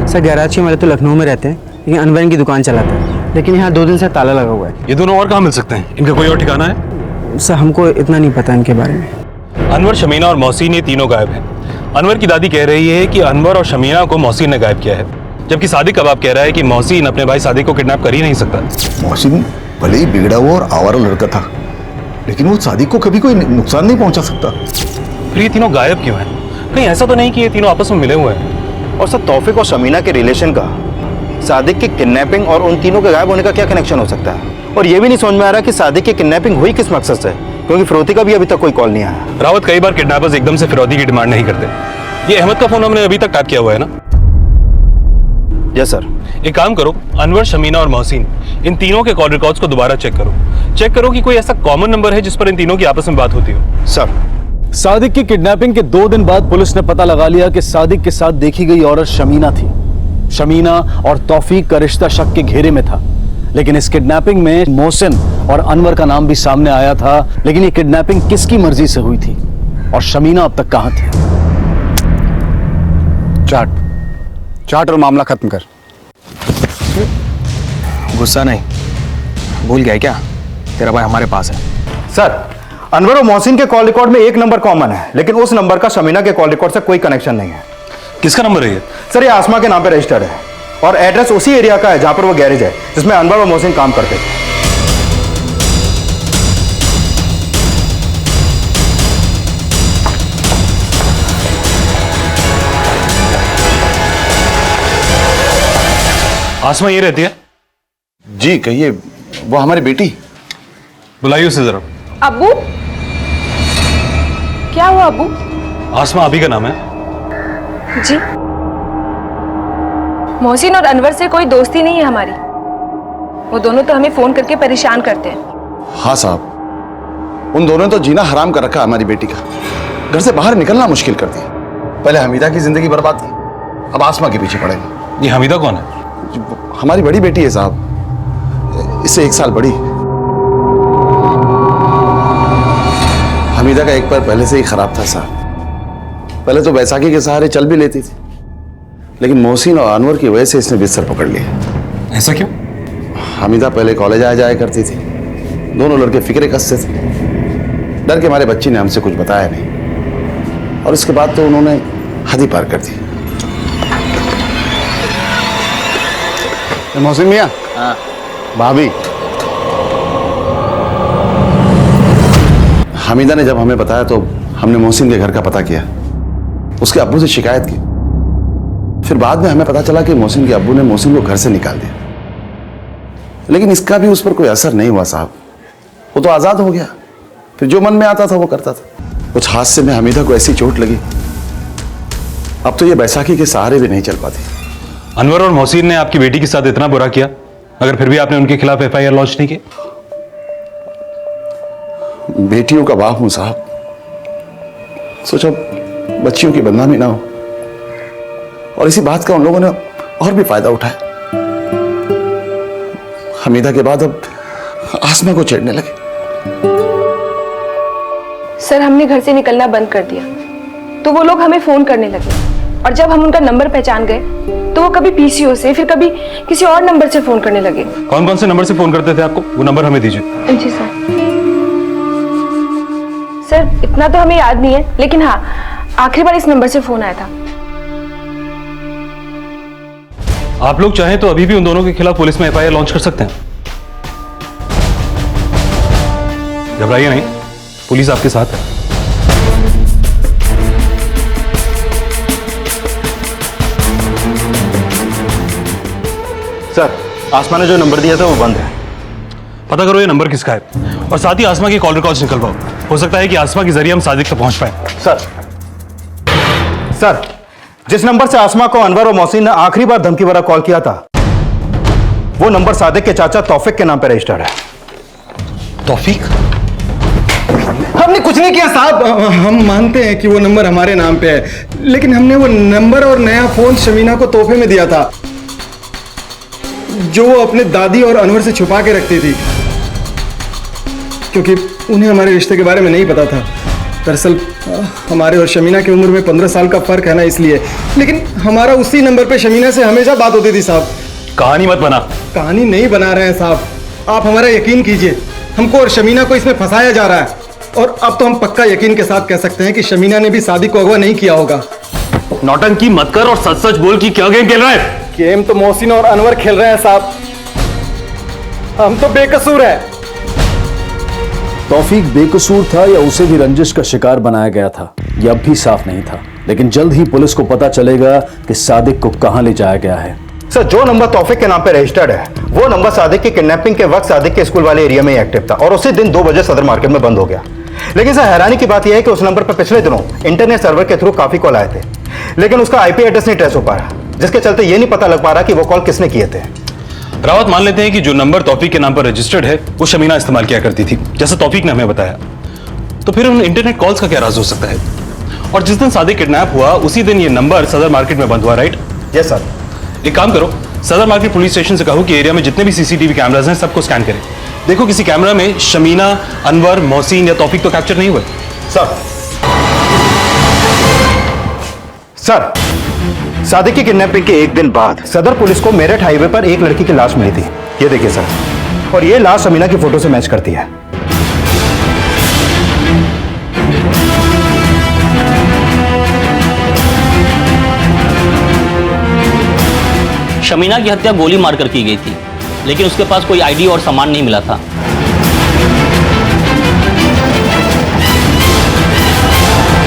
Speaker 1: सर गैराज मेरे तो लखनऊ में रहते हैं, लेकिन अनवर की दुकान चलाता है, लेकिन यहाँ 2 दिन से ताला लगा हुआ है।
Speaker 14: ये दोनों और कहाँ मिल सकते हैं? इनका कोई और ठिकाना है?
Speaker 1: सर हमको इतना नहीं पता इनके बारे में।
Speaker 14: अनवर, शमीना और मोहसिन ये तीनों गायब हैं। अनवर की दादी कह रही है कि अनवर और शमीना को मोहसिन ने गायब किया है, जबकि सादिक कबाब कह रहा है कि मोहसिन अपने भाई सादिक को किडनैप कर ही नहीं सकता।
Speaker 22: मोहसिन भले ही बिगड़ा हुआ और आवारा लड़का था, लेकिन वो सादिक को कभी कोई नुकसान नहीं पहुंचा सकता।
Speaker 14: फिर ये तीनों गायब क्यों हैं? कहीं ऐसा तो नहीं कि ये तीनों आपस में मिले हुए हैं?
Speaker 9: और सर तौफीक और शमीना के रिलेशन का सादिक की किडनैपिंग और उन तीनों के गायब होने का क्या कनेक्शन हो सकता है? और ये भी नहीं समझ में आ रहा कि सादिक की किडनैपिंग हुई किस मकसद से, क्योंकि फिरौती का भी अभी तक कोई कॉल नहीं आया।
Speaker 14: रावत, कई बार किडनैपर्स एकदम से फिरौती की डिमांड नहीं करते। ये अहमद का फोन हमने अभी तक टैप किया हुआ है ना?
Speaker 9: Yes sir.
Speaker 14: एक काम करो, अनवर, शमीना और मोहसिन इन तीनों के कॉल रिकॉर्ड्स को दोबारा चेक करो कि कोई ऐसा कॉमन नंबर है जिस पर इन तीनों की आपस में बात होती हो।
Speaker 9: सर
Speaker 6: सादिक की किडनैपिंग के 2 दिन बाद पुलिस ने पता लगा लिया कि सादिक के साथ देखी गई औरत शमीना थी। शमीना और तौफीक का रिश्ता शक के घेरे में था, लेकिन इस किडनैपिंग में मोहसिन और अनवर का नाम भी सामने आया था। लेकिन ये किडनैपिंग किसकी मर्जी से हुई थी और शमीना अब तक कहां थी?
Speaker 16: चाट और मामला खत्म कर।
Speaker 1: गुस्सा नहीं, भूल गया क्या? तेरा भाई हमारे पास है।
Speaker 9: सर अनवर और मोहसिन के कॉल रिकॉर्ड में एक नंबर कॉमन है, लेकिन उस नंबर का शमीना के कॉल रिकॉर्ड से कोई कनेक्शन नहीं है।
Speaker 14: किसका नंबर है ये?
Speaker 9: सर ये आसमा के नाम पे रजिस्टर्ड है, और एड्रेस उसी एरिया का है जहां पर वो गैरेज है जिसमें अनवर और मोहसिन काम करते थे।
Speaker 14: आसमा ये रहती है?
Speaker 22: जी कहिए, वो हमारी बेटी।
Speaker 14: बुलाइए उसे जरा।
Speaker 3: अब्बू, क्या हुआ अब्बू?
Speaker 14: आसमा अभी का नाम है?
Speaker 3: जी। मोहसिन और अनवर से कोई दोस्ती नहीं है हमारी। वो दोनों तो हमें फोन करके परेशान करते हैं।
Speaker 22: हाँ साहब, उन दोनों ने तो जीना हराम कर रखा हमारी बेटी का। घर से बाहर निकलना मुश्किल कर दिया। पहले हमीदा की जिंदगी बर्बाद की, अब आसमा के पीछे पड़ेंगे।
Speaker 14: ये हमीदा कौन है?
Speaker 22: हमारी बड़ी बेटी है साहब, इससे 1 साल बड़ी। हमीदा का एक पैर पहले से ही खराब था साहब। पहले तो बैसाखी के सहारे चल भी लेती थी, लेकिन मोहसिन और अनवर की वजह से इसने बिस्तर पकड़ लिया।
Speaker 14: ऐसा क्यों?
Speaker 22: हमीदा पहले कॉलेज आया जाया करती थी, दोनों लड़के फिक्रे कसते थे। डर के हमारे बच्ची ने हमसे कुछ बताया नहीं, और इसके बाद तो उन्होंने हद ही पार कर दी। मोहसिन मियां। हाँ। भाभी। हमीदा ने जब हमें बताया तो हमने मोहसिन के घर का पता किया, उसके अब्बू से शिकायत की। फिर बाद में हमें पता चला कि मोहसिन के अब्बू ने मोहसिन को घर से निकाल दिया, लेकिन इसका भी उस पर कोई असर नहीं हुआ साहब। वो तो आजाद हो गया, फिर जो मन में आता था वो करता था। कुछ हादसे में हमीदा को ऐसी चोट लगी, अब तो ये बैसाखी के सहारे भी नहीं चल पाती।
Speaker 14: अनवर और मोहसिन ने आपकी बेटी के साथ इतना बुरा किया, मगर फिर भी आपने उनके खिलाफ FIR लॉन्च नहीं की?
Speaker 22: बेटियों का बाप हूं साहब, सोचा बच्चियों की बदनामी ना हो, और इसी बात का उन लोगों ने और भी फायदा उठाया। हमीदा के बाद अब आसमा को छेड़ने लगे।
Speaker 7: सर, हमने घर से निकलना बंद कर दिया तो वो लोग हमें फोन करने लगे, और जब हम उनका नंबर पहचान गए तो वो कभी पीसीओ से, फिर कभी किसी और नंबर से फोन करने लगे।
Speaker 14: कौन कौन से नंबर से फोन करते थे आपको? वो नंबर हमें दीजिए।
Speaker 7: जी सर। सर, इतना तो हमें याद नहीं है, लेकिन हाँ, आखिरी बार इस नंबर से फोन आया था।
Speaker 14: आप लोग चाहें तो अभी भी उन दोनों के खिलाफ पुलिस में एफआईआर लॉन्च कर सकते हैं। घबराइए नहीं, पुलिस आपके साथ है।
Speaker 22: सर, आसमा ने जो नंबर दिया था वो बंद है।
Speaker 14: पता करो ये नंबर किसका है, और साथ ही आसमा की कॉल रिकॉर्ड्स निकलवाओ। हो सकता है कि आसमा के जरिए हम सादिक तक पहुंच पाए।
Speaker 9: सर, जिस नंबर से आसमा को अनवर और मोहसिन ने आखिरी बार धमकी भरा कॉल किया था, वो नंबर सादिक के चाचा तौफीक के नाम पर रजिस्टर्ड है।
Speaker 14: तौफीक?
Speaker 21: हमने कुछ नहीं किया साहब। हम मानते हैं कि वो नंबर हमारे नाम पे है, लेकिन हमने वो नंबर और नया फोन शमीना को तोहफे में दिया था, जो वो अपने दादी और अनवर से छुपा के रखती थी, क्योंकि उन्हें हमारे रिश्ते के बारे में नहीं पता था। दरअसल हमारे और शमीना की उम्र में 15 साल का फर्क है ना, इसलिए। लेकिन हमारा उसी नंबर पे शमीना से हमेशा बात होती थी साहब।
Speaker 14: कहानी मत बना।
Speaker 21: कहानी नहीं बना रहे हैं साहब, आप हमारा यकीन कीजिए। हमको और शमीना को इसमें फंसाया जा रहा है, और अब तो हम पक्का यकीन के साथ कह सकते हैं कि शमीना ने भी सादिक को अगवा नहीं किया होगा।
Speaker 14: नौटंकी मत कर और सच सच बोल कि क्या गेम खेल रहा है।
Speaker 21: गेम तो मोहसिन और अनवर खेल रहे हैं साहब, हम तो बेकसूर है।
Speaker 6: तौफीक बेकसूर था या उसे भी रंजिश का शिकार बनाया गया था, यह अब भी साफ नहीं था। लेकिन जल्द ही पुलिस को पता चलेगा कि सादिक को कहां ले जाया गया है।
Speaker 9: सर, जो नंबर तौफीक के नाम पे रजिस्टर्ड है, वो नंबर सादिक की किडनैपिंग के वक्त सादिक के स्कूल वाले एरिया में ही एक्टिव था, और उसी दिन 2 बजे सदर मार्केट में बंद हो गया। लेकिन सर, हैरानी की बात यह है कि उस नंबर पर पिछले दिनों इंटरनेट सर्वर के थ्रू काफी कॉल आए थे, लेकिन उसका आईपी एड्रेस नहीं ट्रेस हो पा रहा, जिसके चलते ये नहीं पता लग पा रहा कि वो कॉल किसने किए थे।
Speaker 14: रावत, मान लेते हैं कि जो नंबर तौफीक के नाम पर रजिस्टर्ड है वो शमीना इस्तेमाल किया करती थी, जैसा तौफीक ने हमें बताया। तो फिर उन इंटरनेट कॉल्स का क्या राज हो सकता है? और जिस दिन सादिक किडनैप हुआ उसी दिन ये नंबर सदर मार्केट में बंद हुआ, राइट?
Speaker 9: Yes sir.
Speaker 14: एक काम करो, सदर मार्केट पुलिस स्टेशन से कहो कि एरिया में जितने भी सीसीटीवी कैमरास हैं सबको स्कैन करें। देखो किसी कैमरा में शमीना, अनवर, मोहसिन या तौफीक तो कैप्चर नहीं हुए।
Speaker 9: सर, सादिक की किडनैपिंग के एक दिन बाद सदर पुलिस को मेरठ हाईवे पर एक लड़की की लाश मिली थी। ये देखिए सर, और ये लाश शमीना की फोटो से मैच करती है।
Speaker 8: शमीना की हत्या गोली मारकर की गई थी, लेकिन उसके पास कोई आईडी और सामान नहीं मिला था।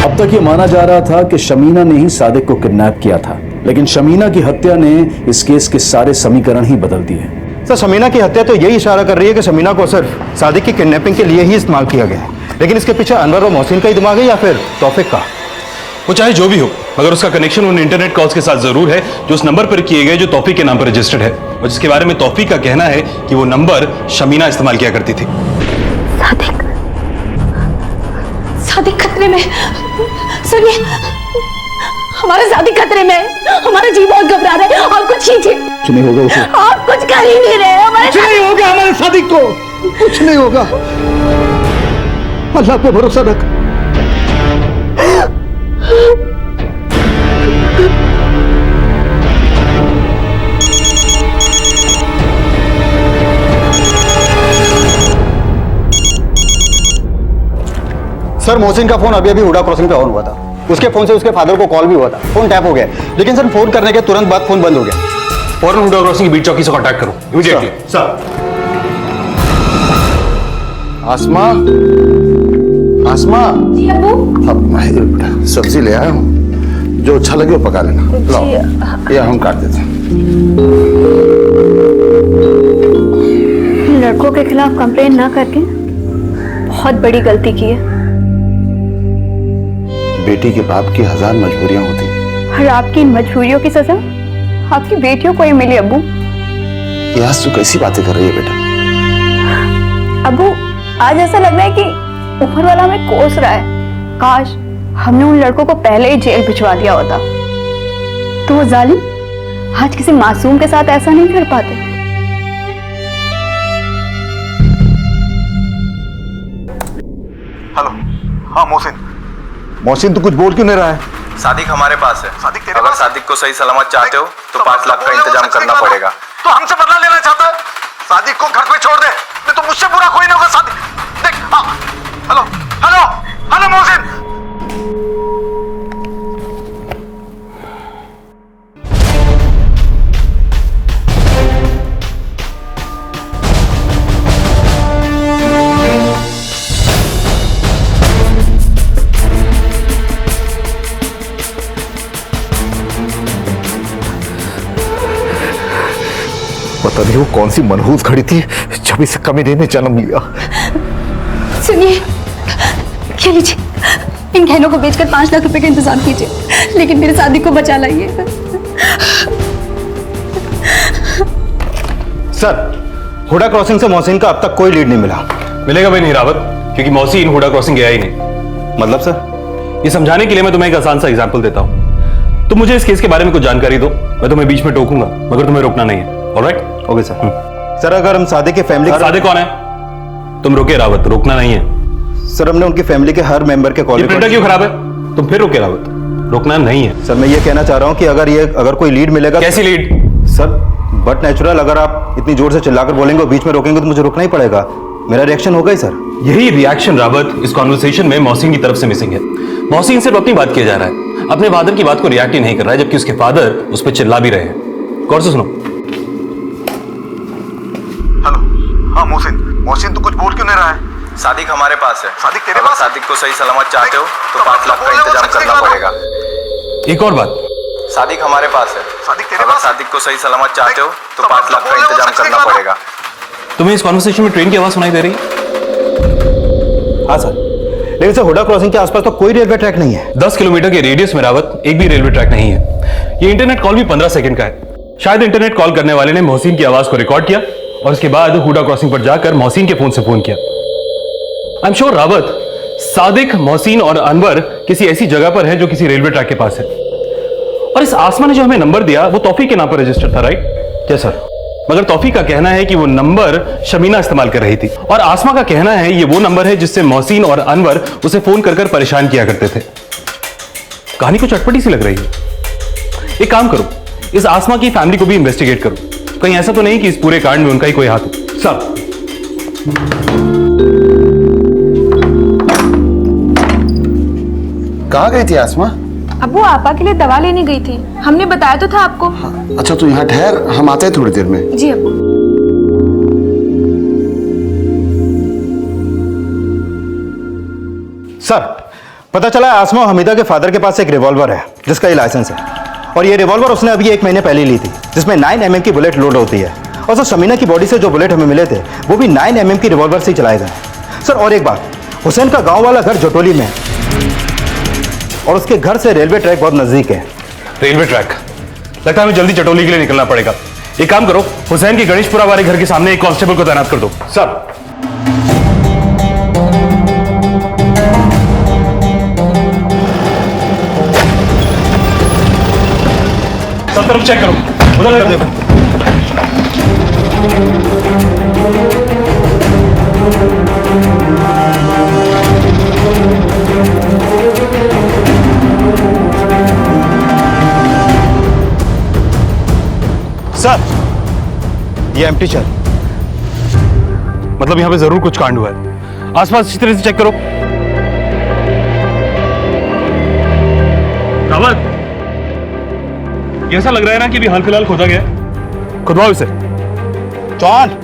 Speaker 6: अब तक ये माना जा रहा था कि शमीना ने ही सादिक को किडनैप किया था, लेकिन शमीना की हत्या ने इस केस के सारे समीकरण ही बदल दिए।
Speaker 9: सर, शमीना की हत्या तो यही इशारा कर रही है कि शमीना को सिर्फ सादिक की किडनैपिंग के लिए ही इस्तेमाल किया गया है, लेकिन इसके पीछे अनवर और मोहसिन का ही दिमाग है या फिर तौफीक का।
Speaker 14: वो चाहे जो भी हो, मगर उसका कनेक्शन उन इंटरनेट कॉल्स के साथ जरूर है जो उस नंबर पर किए गए, जो तौफीक के नाम पर रजिस्टर्ड है, और जिसके बारे में तौफीक का कहना है कि वो नंबर शमीना इस्तेमाल किया करती थी।
Speaker 3: सादिक खतरे में। सर, ये हमारा सादिक खतरे में है। हमारा जी बहुत घबरा रहा है। आप कुछ कीजिए।
Speaker 22: कुछ नहीं होगा उसे।
Speaker 3: आप कुछ कर ही नहीं रहे। हमारे
Speaker 21: कुछ नहीं होगा हमारे सादिक को, कुछ नहीं होगा। अल्लाह पे भरोसा रख।
Speaker 9: सर, मोहसिन का फोन अभी अभी हुडा क्रॉसिंग पे ऑन हुआ था। उसके फोन से उसके फादर को कॉल भी हुआ था। फोन टैप हो गया, लेकिन सर फोन करने के तुरंत बाद फोन बंद हो गया।
Speaker 14: फौरन हुडा क्रॉसिंग की बीट चौकी से कांटेक्ट करो इमीडिएटली।
Speaker 9: सर। आसमा, आसमा।
Speaker 18: जी अब्बू।
Speaker 22: अब मैं बेटा सब्जी ले आया हूँ, जो अच्छा लगे वो पका लेना। लाओ, ये हम काट देते हैं।
Speaker 18: लड़कों के खिलाफ कंप्लेन ना करके बहुत बड़ी गलती की है।
Speaker 22: बेटी के बाप की 1000 मजबूरियां होती,
Speaker 18: और आपकी इन मजबूरियों की सजा आपकी बेटियों को ही मिली अब्बू।
Speaker 22: ये आज तू कैसी बातें कर रही है बेटा?
Speaker 18: अब्बू, आज ऐसा लग रहा है कि
Speaker 7: ऊपर वाला हमें कोस रहा है। काश हमने उन लड़कों को पहले ही जेल भिजवा दिया होता।
Speaker 18: तो वो जालिम आज किसी मासूम के साथ ऐसा नहीं कर पाते।
Speaker 9: हेलो। हाँ मोहसिन तू कुछ बोल क्यों नहीं रहा है?
Speaker 5: सादिक हमारे पास है। सादिक तेरे अगर सादिक को सही सलामत चाहते हो तो 5 लाख का इंतजाम करना पड़ेगा।
Speaker 2: तो हमसे बदला लेना चाहता है? सादिक को घर पे छोड़ दे, नहीं तो मुझसे बुरा कोई नहीं होगा। सादिक देख, हेलो हेलो हेलो मोहसिन।
Speaker 22: पता नहीं वो कौन सी मनहूस घड़ी थी जब इस कमीने ने जन्म लिया।
Speaker 18: सुनिए, ये लीजिए, इन गहनों को बेचकर 5 लाख रुपए का इंतजाम कीजिए, लेकिन मेरे सादिक को बचा लाइए।
Speaker 9: सर, हुडा क्रॉसिंग से मोहसिन का अब तक कोई लीड नहीं मिला।
Speaker 14: मिलेगा भी नहीं रावत, क्योंकि मोहसिन हुडा क्रॉसिंग गया ही नहीं।
Speaker 9: मतलब सर?
Speaker 14: ये समझाने के लिए मैं तुम्हें एक आसान सा एग्जांपल देता हूं। तुम मुझे इस केस के बारे में कुछ जानकारी दो, मैं तुम्हें बीच में टोकूंगा, मगर तुम्हें रोकना नहीं है। ऑलराइट?
Speaker 9: Okay sir. सर, अगर हम सादिक के फैमिली
Speaker 14: सादिक कौन है? तुम रुके रावत, रोकना नहीं है।
Speaker 9: सर, हमने उनकी फैमिली के हर मेंबर के कॉल।
Speaker 14: प्रिंटर क्यों खराब है? तुम फिर रुके रावत, रोकना नहीं है।
Speaker 9: सर, मैं ये कहना चाह रहा हूँ कि अगर कोई लीड मिलेगा।
Speaker 14: कैसी लीड?
Speaker 9: सर, बट नेचुरल, अगर आप इतनी जोर से चिल्लाकर बोलेंगे और बीच में रोकेंगे तो मुझे रुकना ही पड़ेगा। मेरा रिएक्शन होगा ही सर।
Speaker 14: यही रिएक्शन रावत इस कॉन्वर्सेशन में मोहसिन की तरफ से मिसिंग है। मोहसिन सिर्फ अपनी बात किया जा रहा है, अपने फादर की बात को रिएक्ट ही नहीं कर रहा है, जबकि उसके फादर उस पर चिल्ला भी रहे हैं। गौर से सुनो।
Speaker 2: हेलो। हाँ मोहसिन तू कुछ बोल क्यों नहीं रहा है?
Speaker 5: सादिक हमारे पास है।
Speaker 2: सादिक तेरे
Speaker 5: अगर
Speaker 2: पास?
Speaker 5: सादिक को सही सलामत चाहते हो तो 5 लाख का इंतजाम करना पड़ेगा।
Speaker 14: एक और बात,
Speaker 5: सादिक हमारे पास है।
Speaker 2: सादिक तेरे
Speaker 5: अगर
Speaker 2: पास?
Speaker 5: सादिक को सही सलामत चाहते हो तो 5 लाख का इंतजाम करना पड़ेगा।
Speaker 14: तुम्हें इस कॉन्वर्सेशन में ट्रेन की आवाज सुनाई दे रही है?
Speaker 9: हाँ सर, लेकिन सर हुडा क्रॉसिंग के आसपास तो कोई रेलवे ट्रैक नहीं है।
Speaker 14: 10 किलोमीटर के रेडियस में रावत एक भी रेलवे ट्रैक नहीं है। ये इंटरनेट कॉल भी 15 सेकंड का है। शायद इंटरनेट कॉल करने वाले ने मोहसिन की आवाज को रिकॉर्ड किया और उसके बाद हुडा क्रॉसिंग पर जाकर मोहसिन के फोन से फोन किया। I am sure Rawat, Sadiq, Mohsin और अनवर किसी ऐसी जगह पर है जो किसी रेलवे ट्रैक के पास है। और इस आसमा ने जो हमें नंबर दिया वो तौफीक के नाम पर रजिस्टर्ड था, राइट?
Speaker 9: Yes sir.
Speaker 14: मगर तौफीक का कहना है कि वो नंबर शमीना इस्तेमाल कर रही थी, और आसमा का कहना है ये वो नंबर है जिससे मोहसिन और अनवर उसे फोन कर परेशान किया करते थे। कहानी कुछ अटपटी सी लग रही है। एक काम करो, इस आसमा की फैमिली को भी इन्वेस्टिगेट करो, कहीं ऐसा तो नहीं कि इस पूरे कांड में उनका ही कोई हाथ हो। सर,
Speaker 22: कहाँ गई थी आसमा?
Speaker 7: अब वो आपा के लिए दवा लेने गई थी, हमने बताया तो था आपको।
Speaker 22: अच्छा तू यहाँ ठहर, हम आते हैं थोड़ी देर में।
Speaker 7: जी अब्बू।
Speaker 9: सर, पता चला आसमा हमीदा के फादर के पास एक रिवॉल्वर है जिसका ये लाइसेंस है, और ये रिवॉल्वर उसने अभी 1 महीने पहले ली थी, जिसमें 9 mm की बुलेट लोड होती है। और सर, शमीना की बॉडी से जो बुलेट हमें मिले थे वो भी 9 mm की रिवॉल्वर से ही चलाए गए। सर, और एक बात, हुसैन का गांव वाला घर जटोली में है और उसके घर से रेलवे ट्रैक बहुत नजदीक है।
Speaker 14: Railway track? लगता है हमें जल्दी चटोली के लिए निकलना पड़ेगा। एक काम करो, हुसैन के गणेशपुरा वाले घर के सामने एक कांस्टेबल को तैनात कर दो।
Speaker 9: सर।
Speaker 14: सब तरफ चेक करो, उधर देखो।
Speaker 9: सर, ये एम्प्टी चल।
Speaker 14: मतलब यहां पे जरूर कुछ कांड हुआ है। आसपास अच्छी तरह से चेक करो। रावत, ये ऐसा लग रहा है ना कि अभी हाल फिलहाल खोदा गया है। खुदवाओ इसे।
Speaker 9: जॉन,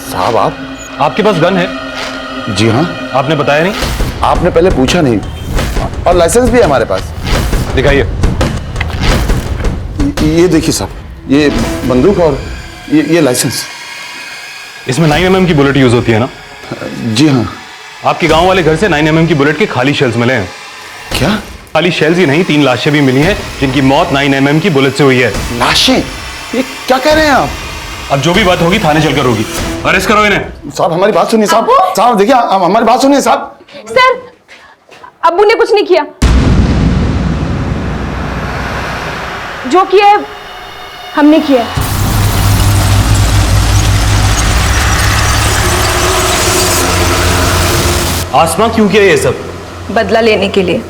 Speaker 22: साहब आप?
Speaker 14: आपके पास गन है?
Speaker 22: जी हाँ।
Speaker 14: आपने बताया नहीं?
Speaker 22: आपने पहले पूछा नहीं, और लाइसेंस भी है हमारे पास।
Speaker 14: दिखाइए।
Speaker 22: ये देखिए साहब, ये बंदूक और ये लाइसेंस।
Speaker 14: इसमें 9mm की बुलेट यूज होती है ना?
Speaker 22: जी हाँ।
Speaker 14: आपके गांव वाले घर से 9mm की बुलेट के खाली शेल्स मिले हैं।
Speaker 22: क्या?
Speaker 14: खाली शेल्स ही नहीं, 3 लाशें भी मिली हैं जिनकी मौत 9mm की बुलेट से हुई है।
Speaker 22: लाशें? ये क्या कह रहे हैं आप?
Speaker 14: अब जो भी बात होगी थाने चलकर होगी। अरेस्ट करो इन्हें।
Speaker 22: साहब हमारी बात सुनिए साहब। साहब देखिए, हमारी बात सुनिए साहब।
Speaker 7: सर, अब्बू ने कुछ नहीं किया। जो किया है हमने किया है।
Speaker 14: आसमां क्यों किया ये सब?
Speaker 7: बदला लेने के लिए।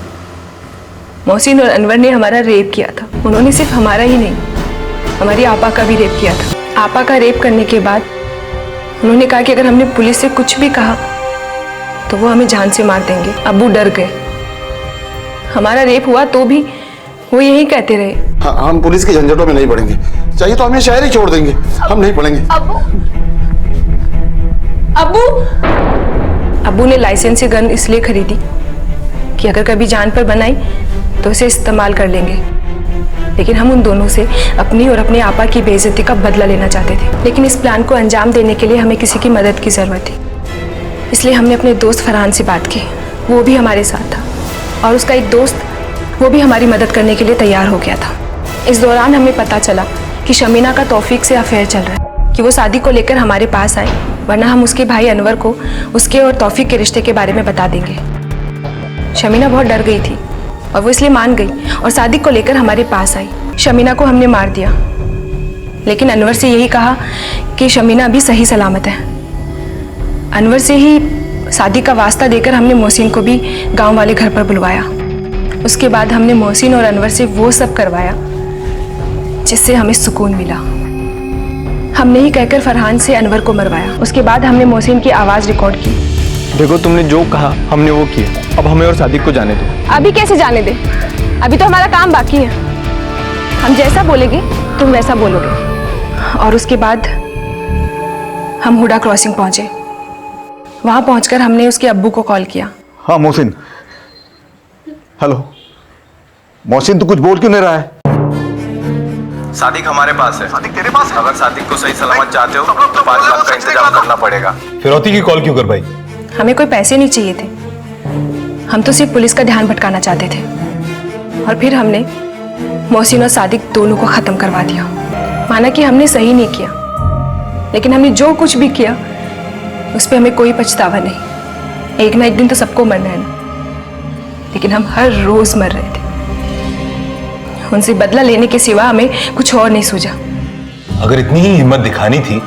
Speaker 7: मोहसिन और अनवर ने हमारा रेप किया था। उन्होंने सिर्फ हमारा ही नहीं, हमारी आपा का भी रेप किया था। आपा का रेप करने के बाद उन्होंने कहा कि अगर हमने पुलिस से कुछ भी कहा तो वो हमें जान से मार देंगे। अब्बू डर गए। हमारा रेप हुआ तो भी वो यही कहते रहे।
Speaker 22: हाँ, हम पुलिस के झंझटों में नहीं पड़ेंगे। चाहिए तो हम ये शहर ही छोड़ देंगे, हम नहीं पड़ेंगे।
Speaker 7: अब्बू ने लाइसेंसी गन इसलिए खरीदी कि अगर कभी जान पर बनाई तो उसे इस्तेमाल कर लेंगे। लेकिन हम उन दोनों से अपनी और अपने आपा की बेइज्जती का बदला लेना चाहते थे। लेकिन इस प्लान को अंजाम देने के लिए हमें किसी की मदद की जरूरत थी। इसलिए हमने अपने दोस्त फरहान से बात की। वो भी हमारे साथ था और उसका एक दोस्त, वो भी हमारी मदद करने के लिए तैयार हो गया था। इस दौरान हमें पता चला कि शमीना का तौफीक से अफेयर चल रहा है, कि वो शादी को लेकर हमारे पास आए, वरना हम उसके भाई अनवर को उसके और तौफीक के रिश्ते के बारे में बता देंगे। शमीना बहुत डर गई थी और वो इसलिए मान गई और शादी को लेकर हमारे पास आई। शमीना को हमने मार दिया, लेकिन अनवर से यही कहा कि शमीना अभी सही सलामत है। अनवर से ही शादी का वास्ता देकर हमने मोहसिन को भी गांव वाले घर पर बुलवाया। उसके बाद हमने मोहसिन और अनवर से वो सब करवाया जिससे हमें सुकून मिला। हमने ही कहकर फरहान से अनवर को मरवाया। उसके बाद हमने मोहसिन की आवाज़ रिकॉर्ड की।
Speaker 10: देखो, तुमने जो कहा हमने वो किया। अब हमें और सादिक को जाने दो।
Speaker 7: अभी कैसे जाने दे? अभी तो हमारा काम बाकी है। हम जैसा बोलेंगे तुम वैसा बोलोगे। और उसके बाद हम हुडा क्रॉसिंग पहुंचे। वहां पहुंचकर हमने उसके अब्बू को कॉल किया।
Speaker 22: हाँ मोहसिन। हेलो मोहसिन, तू कुछ बोल क्यों नहीं रहा है?
Speaker 5: सादिक हमारे पास है। सादिक तेरे पास है? अगर सादिक को सही सलामत चाहते हो तो 5 लाख का इंतजाम करना पड़ेगा।
Speaker 14: फिरौती की कॉल क्यों कर भाई?
Speaker 7: हमें कोई पैसे नहीं चाहिए थे। हम तो सिर्फ पुलिस का ध्यान भटकाना चाहते थे। और फिर हमने मोहसिन और सादिक दोनों को खत्म करवा दिया। माना कि हमने सही नहीं किया, लेकिन हमने जो कुछ भी किया उस पर हमें कोई पछतावा नहीं। एक ना एक दिन तो सबको मरना है ना, लेकिन हम हर रोज मर रहे थे। उनसे बदला लेने के सिवा हमें कुछ और नहीं सूझा।
Speaker 14: अगर इतनी ही हिम्मत दिखानी थी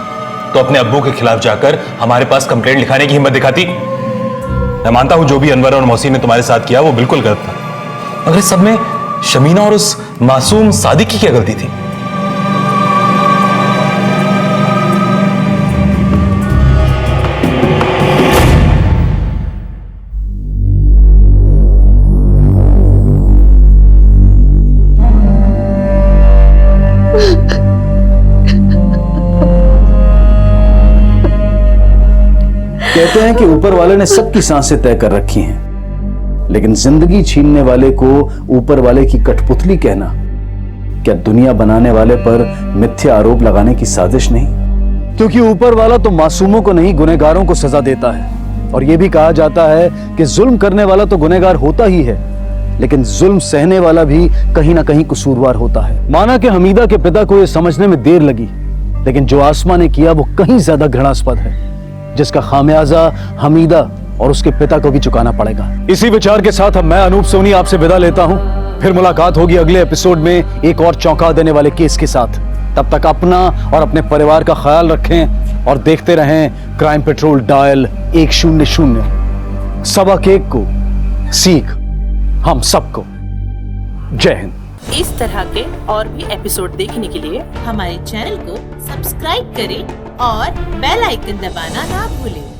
Speaker 14: तो अपने अब्बू के खिलाफ जाकर हमारे पास कंप्लेंट लिखाने की हिम्मत दिखाती। मैं मानता हूं जो भी अनवर और मोहसिन ने तुम्हारे साथ किया वो बिल्कुल गलत था, मगर इस सब में शमीना और उस मासूम सादिक की क्या गलती थी?
Speaker 6: कहते हैं कि ऊपर वाले ने सबकी सांसें तय कर रखी हैं, लेकिन जिंदगी छीनने वाले को ऊपर वाले की कठपुतली कहना क्या दुनिया बनाने वाले पर मिथ्या आरोप लगाने की साजिश नहीं? क्योंकि ऊपर वाला तो मासूमों को नहीं गुनहगारों को सजा देता है। और यह भी कहा जाता है कि जुल्म करने वाला तो गुनहगार होता ही है, लेकिन जुल्म सहने वाला भी कहीं ना कहीं कसूरवार होता है। माना कि हमीदा के पिता को यह समझने में देर लगी, लेकिन जो आसमा ने किया वो कहीं ज्यादा घृणास्पद है, जिसका खामियाजा हमीदा और उसके पिता को भी चुकाना पड़ेगा। इसी विचार के साथ अब मैं अनूप सोनी आपसे विदा लेता हूं। फिर मुलाकात होगी अगले एपिसोड में एक और चौंका देने वाले केस के साथ। तब तक अपना और अपने परिवार का ख्याल रखें और देखते रहें क्राइम पेट्रोल डायल 100। सबक एक को सीख हम सबको। जय हिंद।
Speaker 11: इस तरह के और भी एपिसोड देखने के लिए हमारे चैनल को सब्सक्राइब करें और बेल आइकन दबाना ना भूलें।